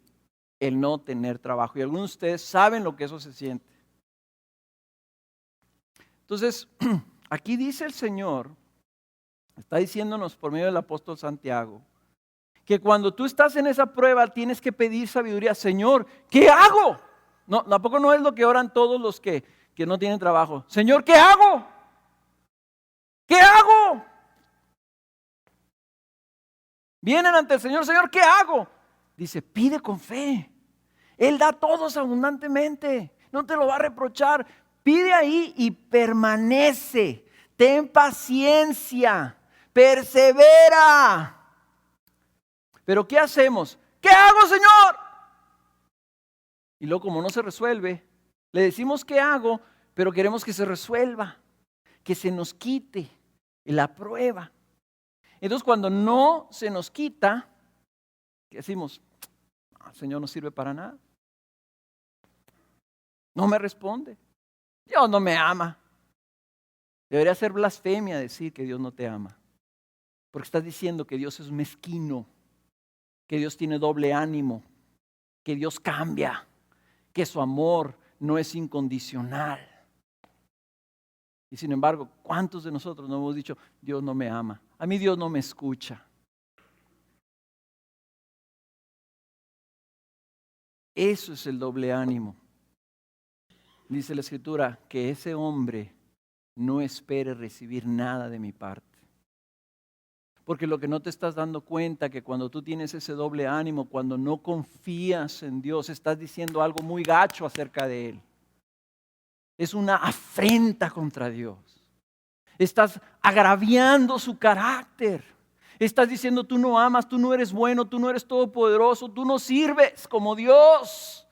el no tener trabajo. Y algunos de ustedes saben lo que eso se siente. Entonces, aquí dice el Señor, está diciéndonos por medio del apóstol Santiago, que cuando tú estás en esa prueba tienes que pedir sabiduría. Señor, ¿qué hago? No, tampoco no es lo que oran todos los que no tienen trabajo. Señor, ¿qué hago? ¿Qué hago? Vienen ante el Señor, Señor, ¿qué hago? Dice, pide con fe. Él da a todos abundantemente. No te lo va a reprochar. Pide ahí y permanece. Ten paciencia. Persevera. Pero ¿qué hacemos? ¿Qué hago, Señor? Y luego, como no se resuelve, le decimos ¿qué hago? Pero queremos que se resuelva, que se nos quite la prueba. Entonces, cuando no se nos quita, ¿qué decimos? El Señor no sirve para nada. No me responde. Dios no me ama. Debería ser blasfemia decir que Dios no te ama. Porque estás diciendo que Dios es mezquino, que Dios tiene doble ánimo, que Dios cambia, que su amor no es incondicional. Y sin embargo, ¿cuántos de nosotros no hemos dicho, Dios no me ama? A mí Dios no me escucha. Eso es el doble ánimo. Dice la Escritura que ese hombre no espere recibir nada de mi parte. Porque lo que no te estás dando cuenta que cuando tú tienes ese doble ánimo, cuando no confías en Dios, estás diciendo algo muy gacho acerca de Él. Es una afrenta contra Dios. Estás agraviando su carácter. Estás diciendo tú no amas, tú no eres bueno, tú no eres todopoderoso, tú no sirves como Dios.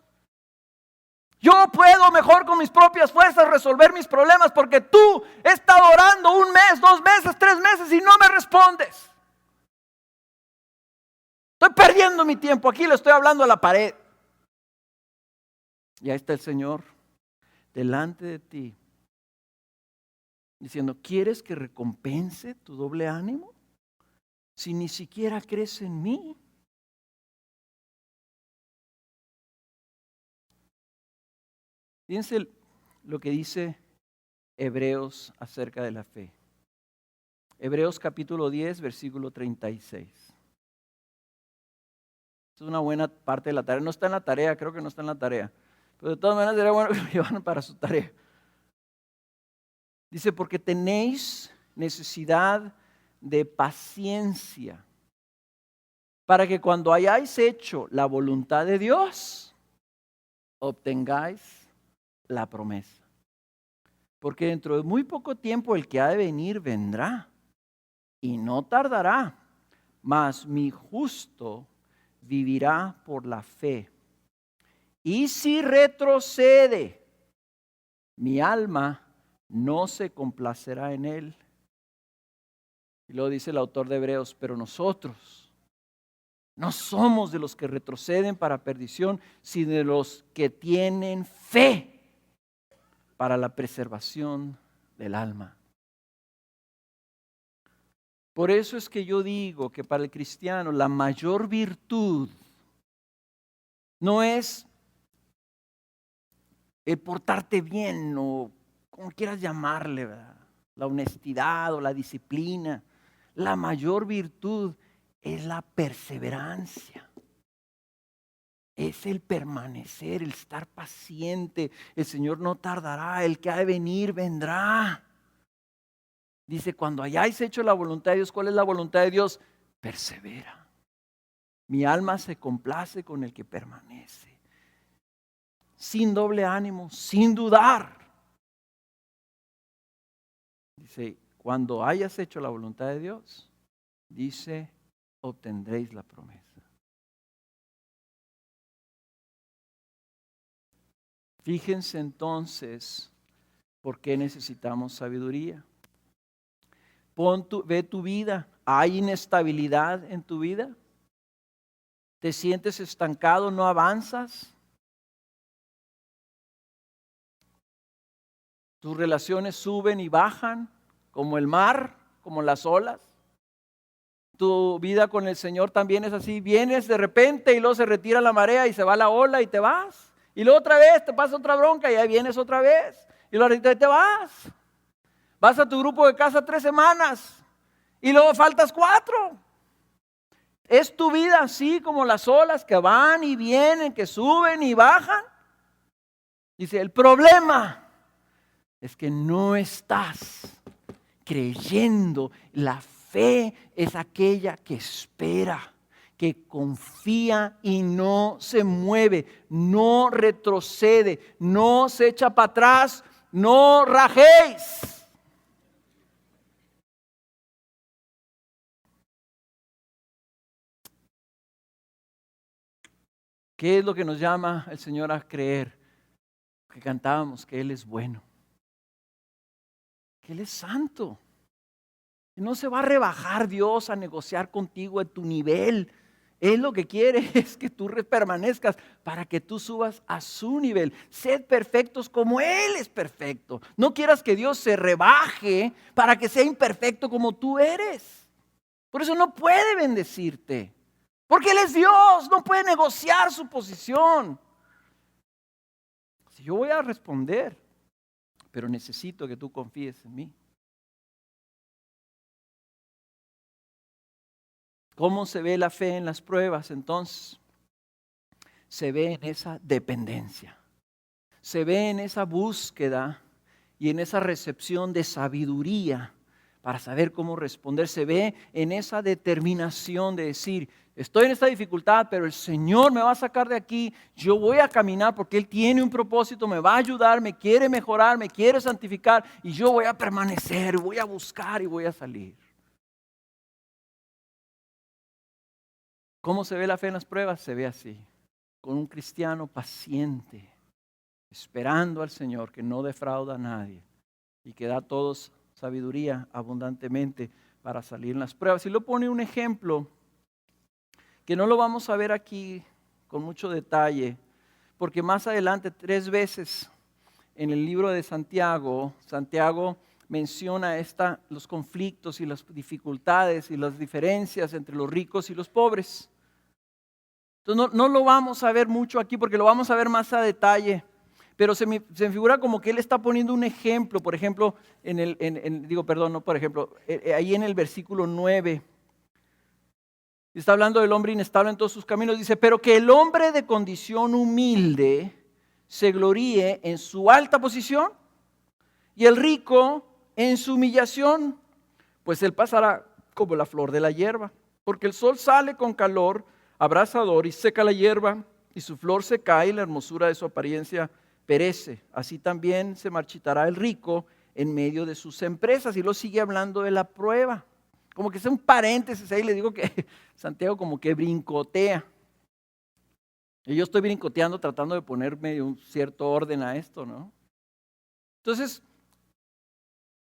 Yo puedo mejor con mis propias fuerzas resolver mis problemas porque tú he estado orando 1 mes, 2 meses, 3 meses y no me respondes. Estoy perdiendo mi tiempo, aquí le estoy hablando a la pared. Y ahí está el Señor delante de ti diciendo, ¿quieres que recompense tu doble ánimo? Si ni siquiera crees en mí. Fíjense lo que dice Hebreos acerca de la fe. Hebreos capítulo 10, versículo 36. Es una buena parte de la tarea. No está en la tarea, creo que no está en la tarea. Pero de todas maneras sería bueno que lo llevaran para su tarea. Dice, porque tenéis necesidad de paciencia, para que cuando hayáis hecho la voluntad de Dios, obtengáis la promesa. Porque dentro de muy poco tiempo el que ha de venir vendrá, y no tardará, mas mi justo vivirá por la fe. Y si retrocede, mi alma no se complacerá en él. Y luego dice el autor de Hebreos, pero nosotros no somos de los que retroceden para perdición, sino de los que tienen fe para la preservación del alma. Por eso es que yo digo que para el cristiano la mayor virtud no es el portarte bien o como quieras llamarle, ¿verdad? La honestidad o la disciplina. La mayor virtud es la perseverancia. Es el permanecer, el estar paciente. El Señor no tardará, el que ha de venir vendrá. Dice, cuando hayáis hecho la voluntad de Dios, ¿cuál es la voluntad de Dios? Persevera. Mi alma se complace con el que permanece. Sin doble ánimo, sin dudar. Dice, cuando hayas hecho la voluntad de Dios, dice, obtendréis la promesa. Fíjense entonces por qué necesitamos sabiduría. Ve tu vida. ¿Hay inestabilidad en tu vida? ¿Te sientes estancado? ¿No avanzas? ¿Tus relaciones suben y bajan como el mar, como las olas? ¿Tu vida con el Señor también es así? Vienes de repente y luego se retira la marea y se va la ola y te vas. Y luego otra vez te pasa otra bronca y ahí vienes otra vez. Y luego ahorita te vas. Vas a tu grupo de casa 3 semanas y luego faltas 4. ¿Es tu vida así como las olas que van y vienen, que suben y bajan? Dice, el problema es que no estás creyendo. La fe es aquella que espera, que confía y no se mueve, no retrocede, no se echa para atrás, no rajéis. ¿Qué es lo que nos llama el Señor a creer? Que cantábamos que Él es bueno, que Él es santo. No se va a rebajar Dios a negociar contigo a tu nivel. Él lo que quiere es que tú permanezcas para que tú subas a su nivel. Sed perfectos como Él es perfecto. No quieras que Dios se rebaje para que sea imperfecto como tú eres. Por eso no puede bendecirte. Porque Él es Dios, no puede negociar su posición. Si yo voy a responder, pero necesito que tú confíes en mí. ¿Cómo se ve la fe en las pruebas entonces? Se ve en esa dependencia. Se ve en esa búsqueda y en esa recepción de sabiduría para saber cómo responder. Se ve en esa determinación de decir, estoy en esta dificultad, pero el Señor me va a sacar de aquí. Yo voy a caminar porque Él tiene un propósito, me va a ayudar, me quiere mejorar, me quiere santificar y yo voy a permanecer, voy a buscar y voy a salir. ¿Cómo se ve la fe en las pruebas? Se ve así, con un cristiano paciente, esperando al Señor que no defrauda a nadie y que da a todos sabiduría abundantemente para salir en las pruebas. Y lo pone un ejemplo que no lo vamos a ver aquí con mucho detalle, porque más adelante 3 veces en el libro de Santiago menciona los conflictos y las dificultades y las diferencias entre los ricos y los pobres. Entonces no lo vamos a ver mucho aquí porque lo vamos a ver más a detalle, pero se me figura como que él está poniendo un ejemplo, por ejemplo, ahí en el versículo 9, está hablando del hombre inestable en todos sus caminos, dice, pero que el hombre de condición humilde se gloríe en su alta posición y el rico en su humillación, pues él pasará como la flor de la hierba, porque el sol sale con calor abrasador y seca la hierba y su flor se cae y la hermosura de su apariencia perece. Así también se marchitará el rico en medio de sus empresas. Y lo sigue hablando de la prueba. Como que es un paréntesis ahí, le digo que Santiago como que brincotea. Y yo estoy brincoteando tratando de ponerme un cierto orden a esto, ¿no? Entonces,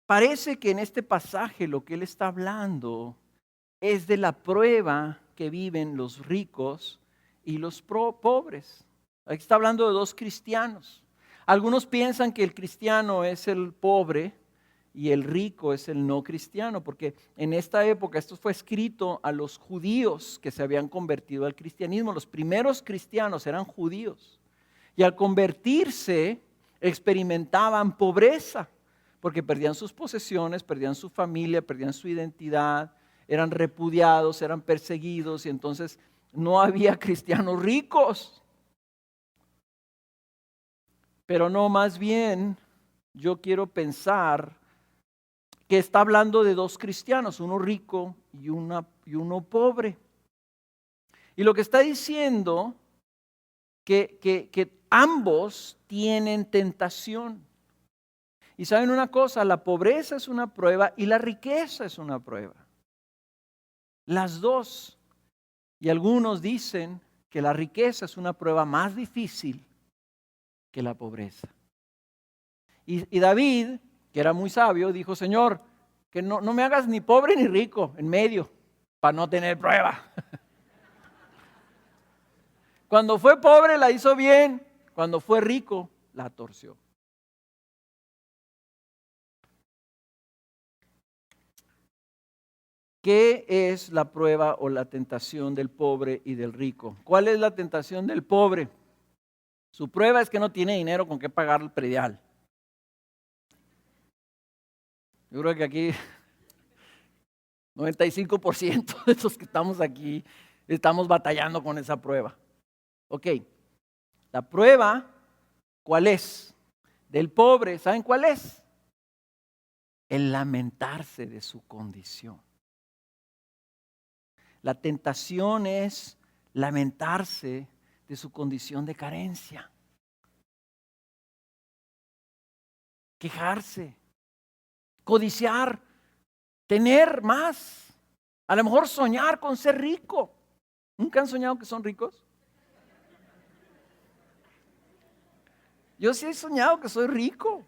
parece que en este pasaje lo que él está hablando es de la prueba que viven los ricos y los pobres. Aquí está hablando de 2 cristianos. Algunos piensan que el cristiano es el pobre y el rico es el no cristiano, porque en esta época esto fue escrito a los judíos que se habían convertido al cristianismo. Los primeros cristianos eran judíos y al convertirse experimentaban pobreza, porque perdían sus posesiones, perdían su familia, perdían su identidad, eran repudiados, eran perseguidos, y entonces no había cristianos ricos. Pero no, más bien yo quiero pensar que está hablando de dos cristianos, uno rico y uno pobre. Y lo que está diciendo que ambos tienen tentación. Y saben una cosa, la pobreza es una prueba y la riqueza es una prueba. Las dos. Y algunos dicen que la riqueza es una prueba más difícil que la pobreza. Y David, que era muy sabio, dijo: Señor, que no me hagas ni pobre ni rico, en medio, para no tener prueba. Cuando fue pobre la hizo bien, cuando fue rico la torció. ¿Qué es la prueba o la tentación del pobre y del rico? ¿Cuál es la tentación del pobre? Su prueba es que no tiene dinero con qué pagar el predial. Yo creo que aquí 95% de los que estamos aquí estamos batallando con esa prueba. Ok, la prueba, ¿cuál es? Del pobre, ¿saben cuál es? El lamentarse de su condición. La tentación es lamentarse de su condición de carencia. Quejarse, codiciar, tener más. A lo mejor soñar con ser rico. ¿Nunca han soñado que son ricos? Yo sí he soñado que soy rico.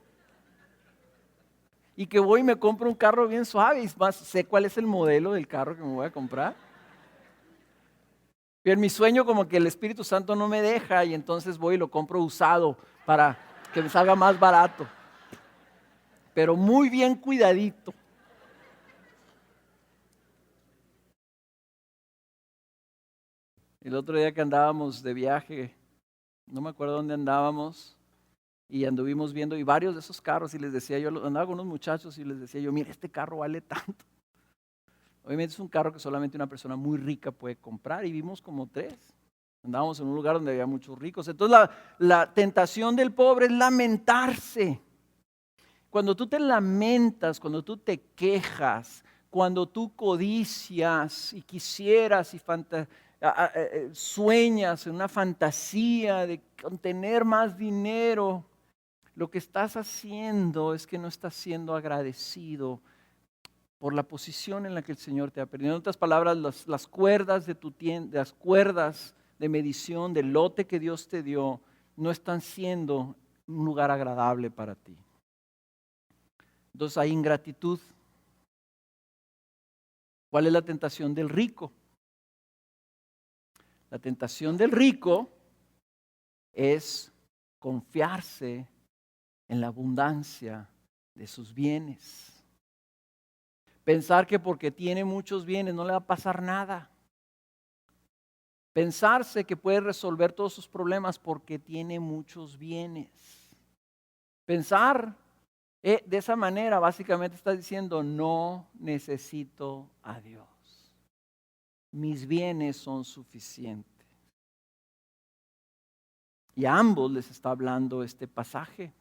Y que voy y me compro un carro bien suave. Y más, sé cuál es el modelo del carro que me voy a comprar. Pero en mi sueño como que el Espíritu Santo no me deja. Y entonces voy y lo compro usado para que me salga más barato. Pero muy bien cuidadito. El otro día que andábamos de viaje, no me acuerdo dónde andábamos, y anduvimos viendo, y varios de esos carros, y les decía yo, andaba con unos muchachos y les decía yo: mira, este carro vale tanto. Obviamente es un carro que solamente una persona muy rica puede comprar, y vimos como 3. Andábamos en un lugar donde había muchos ricos. Entonces la tentación del pobre es lamentarse. Cuando tú te lamentas, cuando tú te quejas, cuando tú codicias y quisieras y sueñas en una fantasía de tener más dinero, lo que estás haciendo es que no estás siendo agradecido por la posición en la que el Señor te ha perdido. En otras palabras, las cuerdas de tu tienda, las cuerdas de medición del lote que Dios te dio, no están siendo un lugar agradable para ti. Entonces hay ingratitud. ¿Cuál es la tentación del rico? La tentación del rico es confiarse en la abundancia de sus bienes. Pensar que porque tiene muchos bienes no le va a pasar nada. Pensarse que puede resolver todos sus problemas porque tiene muchos bienes. Pensar de esa manera básicamente está diciendo: no necesito a Dios. Mis bienes son suficientes. Y a ambos les está hablando este pasaje.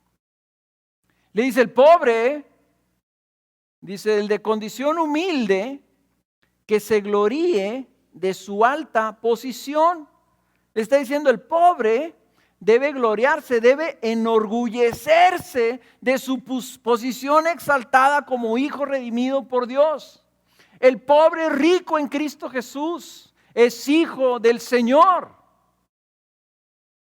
Le dice el pobre, dice el de condición humilde, que se gloríe de su alta posición. Le está diciendo: el pobre debe gloriarse, debe enorgullecerse de su posición exaltada como hijo redimido por Dios. El pobre rico en Cristo Jesús es hijo del Señor.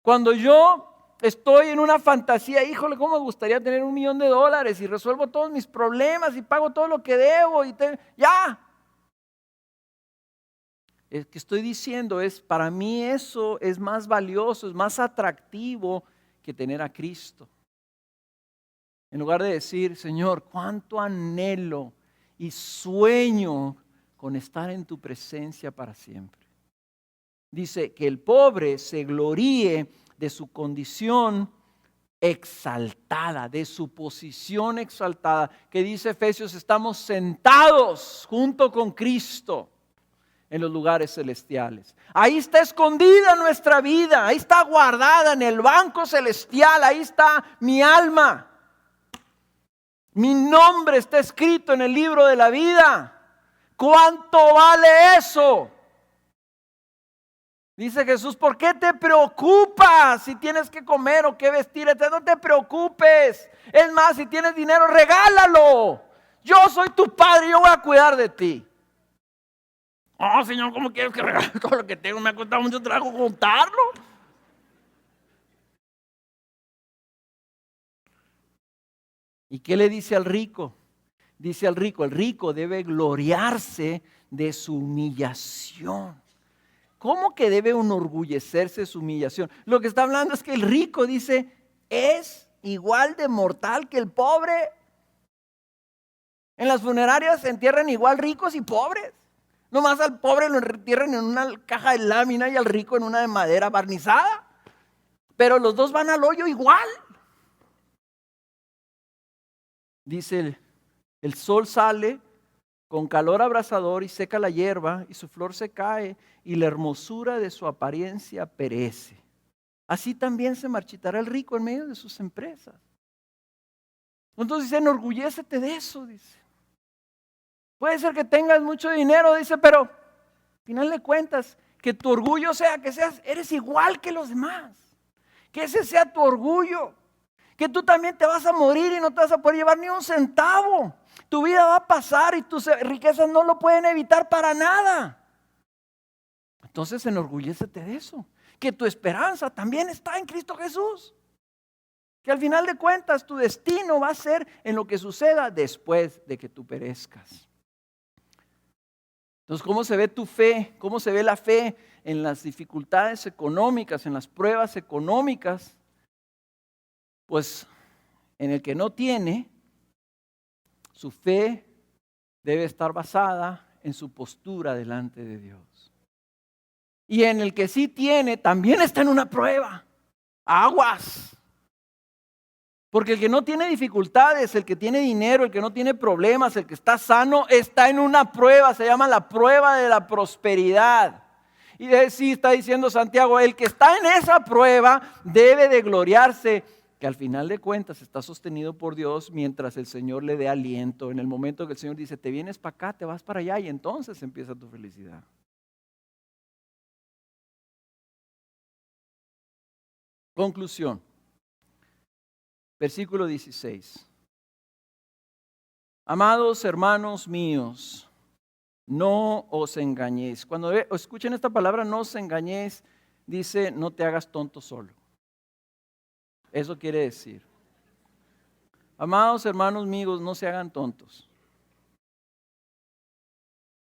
Cuando yo estoy en una fantasía, híjole, ¿cómo me gustaría tener $1,000,000 y resuelvo todos mis problemas y pago todo lo que debo? Ya. El que estoy diciendo es, para mí eso es más valioso, es más atractivo que tener a Cristo. En lugar de decir: Señor, cuánto anhelo y sueño con estar en tu presencia para siempre. Dice que el pobre se gloríe de su condición exaltada, de su posición exaltada, que dice Efesios, estamos sentados junto con Cristo en los lugares celestiales. Ahí está escondida nuestra vida, ahí está guardada en el banco celestial, ahí está mi alma. Mi nombre está escrito en el libro de la vida. ¿Cuánto vale eso? Dice Jesús, ¿por qué te preocupas si tienes que comer o qué vestir? No te preocupes. Es más, si tienes dinero, regálalo. Yo soy tu padre, yo voy a cuidar de ti. Oh, Señor, ¿cómo quieres que regale todo lo que tengo? Me ha costado mucho trabajo contarlo. ¿Y qué le dice al rico? Dice al rico, el rico debe gloriarse de su humillación. ¿Cómo que debe enorgullecerse de su humillación? Lo que está hablando es que el rico dice, es igual de mortal que el pobre. En las funerarias se entierran igual ricos y pobres. Nomás al pobre lo entierran en una caja de lámina y al rico en una de madera barnizada. Pero los dos van al hoyo igual. Dice, el sol sale con calor abrasador y seca la hierba y su flor se cae y la hermosura de su apariencia perece. Así también se marchitará el rico en medio de sus empresas. Entonces dice, enorgullécete de eso, dice. Puede ser que tengas mucho dinero, dice, pero al final de cuentas, que tu orgullo sea que eres igual que los demás. Que ese sea tu orgullo. Que tú también te vas a morir y no te vas a poder llevar ni un centavo. Tu vida va a pasar y tus riquezas no lo pueden evitar para nada. Entonces enorgullécete de eso. Que tu esperanza también está en Cristo Jesús. Que al final de cuentas tu destino va a ser en lo que suceda después de que tú perezcas. Entonces, ¿cómo se ve tu fe? ¿Cómo se ve la fe en las dificultades económicas, en las pruebas económicas? Pues en el que no tiene, su fe debe estar basada en su postura delante de Dios. Y en el que sí tiene, también está en una prueba. Aguas. Porque el que no tiene dificultades, el que tiene dinero, el que no tiene problemas, el que está sano, está en una prueba. Se llama la prueba de la prosperidad. Y sí está diciendo Santiago, el que está en esa prueba debe de gloriarse, que al final de cuentas está sostenido por Dios mientras el Señor le dé aliento. En el momento que el Señor dice, te vienes para acá, te vas para allá, y entonces empieza tu felicidad. Conclusión. Versículo 16. Amados hermanos míos, no os engañéis. Cuando escuchen esta palabra, no os engañéis, dice, no te hagas tonto solo. Eso quiere decir, amados hermanos míos, no se hagan tontos.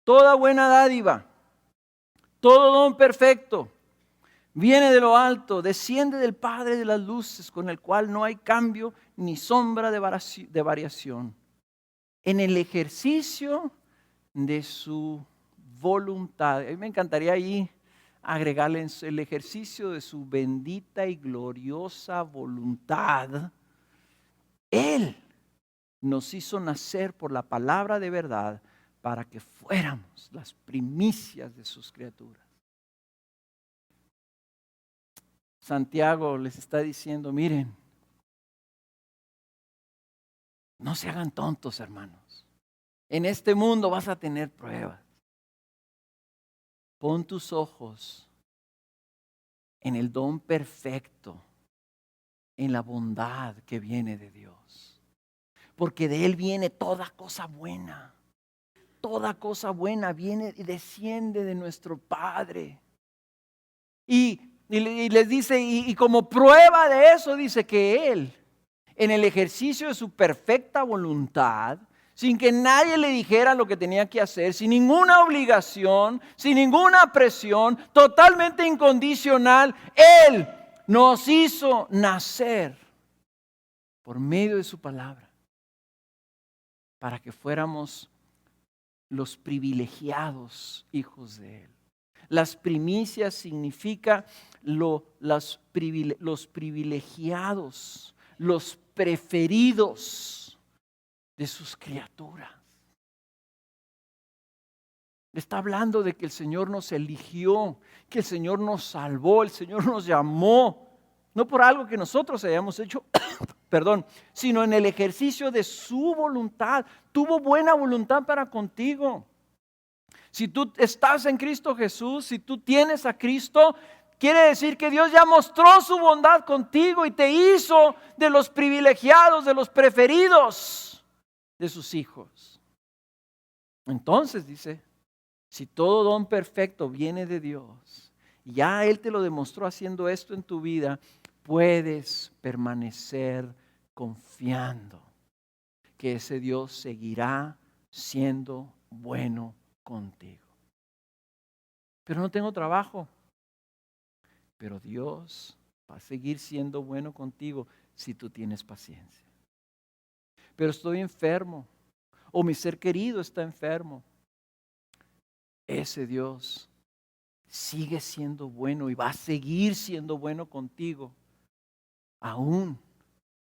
Toda buena dádiva, todo don perfecto, viene de lo alto, desciende del Padre de las luces, con el cual no hay cambio ni sombra de variación. En el ejercicio de su voluntad. A mí me encantaría ahí agregarle el ejercicio de su bendita y gloriosa voluntad. Él nos hizo nacer por la palabra de verdad para que fuéramos las primicias de sus criaturas. Santiago les está diciendo, miren, no se hagan tontos, hermanos. En este mundo vas a tener pruebas. Pon tus ojos en el don perfecto, en la bondad que viene de Dios. Porque de Él viene toda cosa buena. Toda cosa buena viene y desciende de nuestro Padre. Y les dice, y como prueba de eso, dice que Él, en el ejercicio de su perfecta voluntad, sin que nadie le dijera lo que tenía que hacer, sin ninguna obligación, sin ninguna presión, totalmente incondicional, Él nos hizo nacer por medio de su palabra, para que fuéramos los privilegiados hijos de Él. Las primicias significa los privilegiados, los preferidos de sus criaturas. Está hablando de que el Señor nos eligió, que el Señor nos salvó, el Señor nos llamó, no por algo que nosotros hayamos hecho, sino en el ejercicio de su voluntad. Tuvo buena voluntad para contigo. Si tú estás en Cristo Jesús, si tú tienes a Cristo, quiere decir que Dios ya mostró su bondad contigo y te hizo de los privilegiados, de los preferidos de sus hijos. Entonces dice, si todo don perfecto viene de Dios, ya Él te lo demostró haciendo esto en tu vida, puedes permanecer confiando que ese Dios seguirá siendo bueno contigo. Pero no tengo trabajo. Pero Dios va a seguir siendo bueno contigo si tú tienes paciencia. Pero estoy enfermo, o mi ser querido está enfermo. Ese Dios sigue siendo bueno y va a seguir siendo bueno contigo. Aún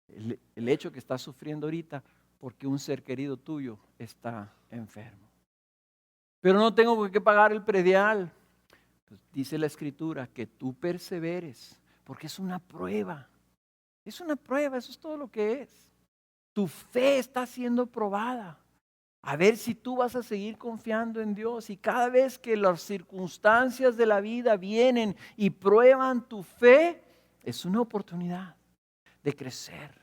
el hecho que estás sufriendo ahorita porque un ser querido tuyo está enfermo. Pero no tengo que pagar el predial. Pues dice la Escritura que tú perseveres, porque es una prueba. Es una prueba, eso es todo lo que es. Tu fe está siendo probada. A ver si tú vas a seguir confiando en Dios. Y cada vez que las circunstancias de la vida vienen y prueban tu fe, es una oportunidad de crecer,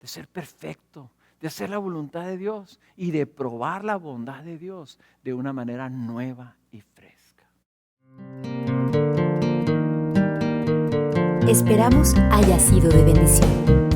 de ser perfecto, de hacer la voluntad de Dios y de probar la bondad de Dios de una manera nueva y fresca. Esperamos haya sido de bendición.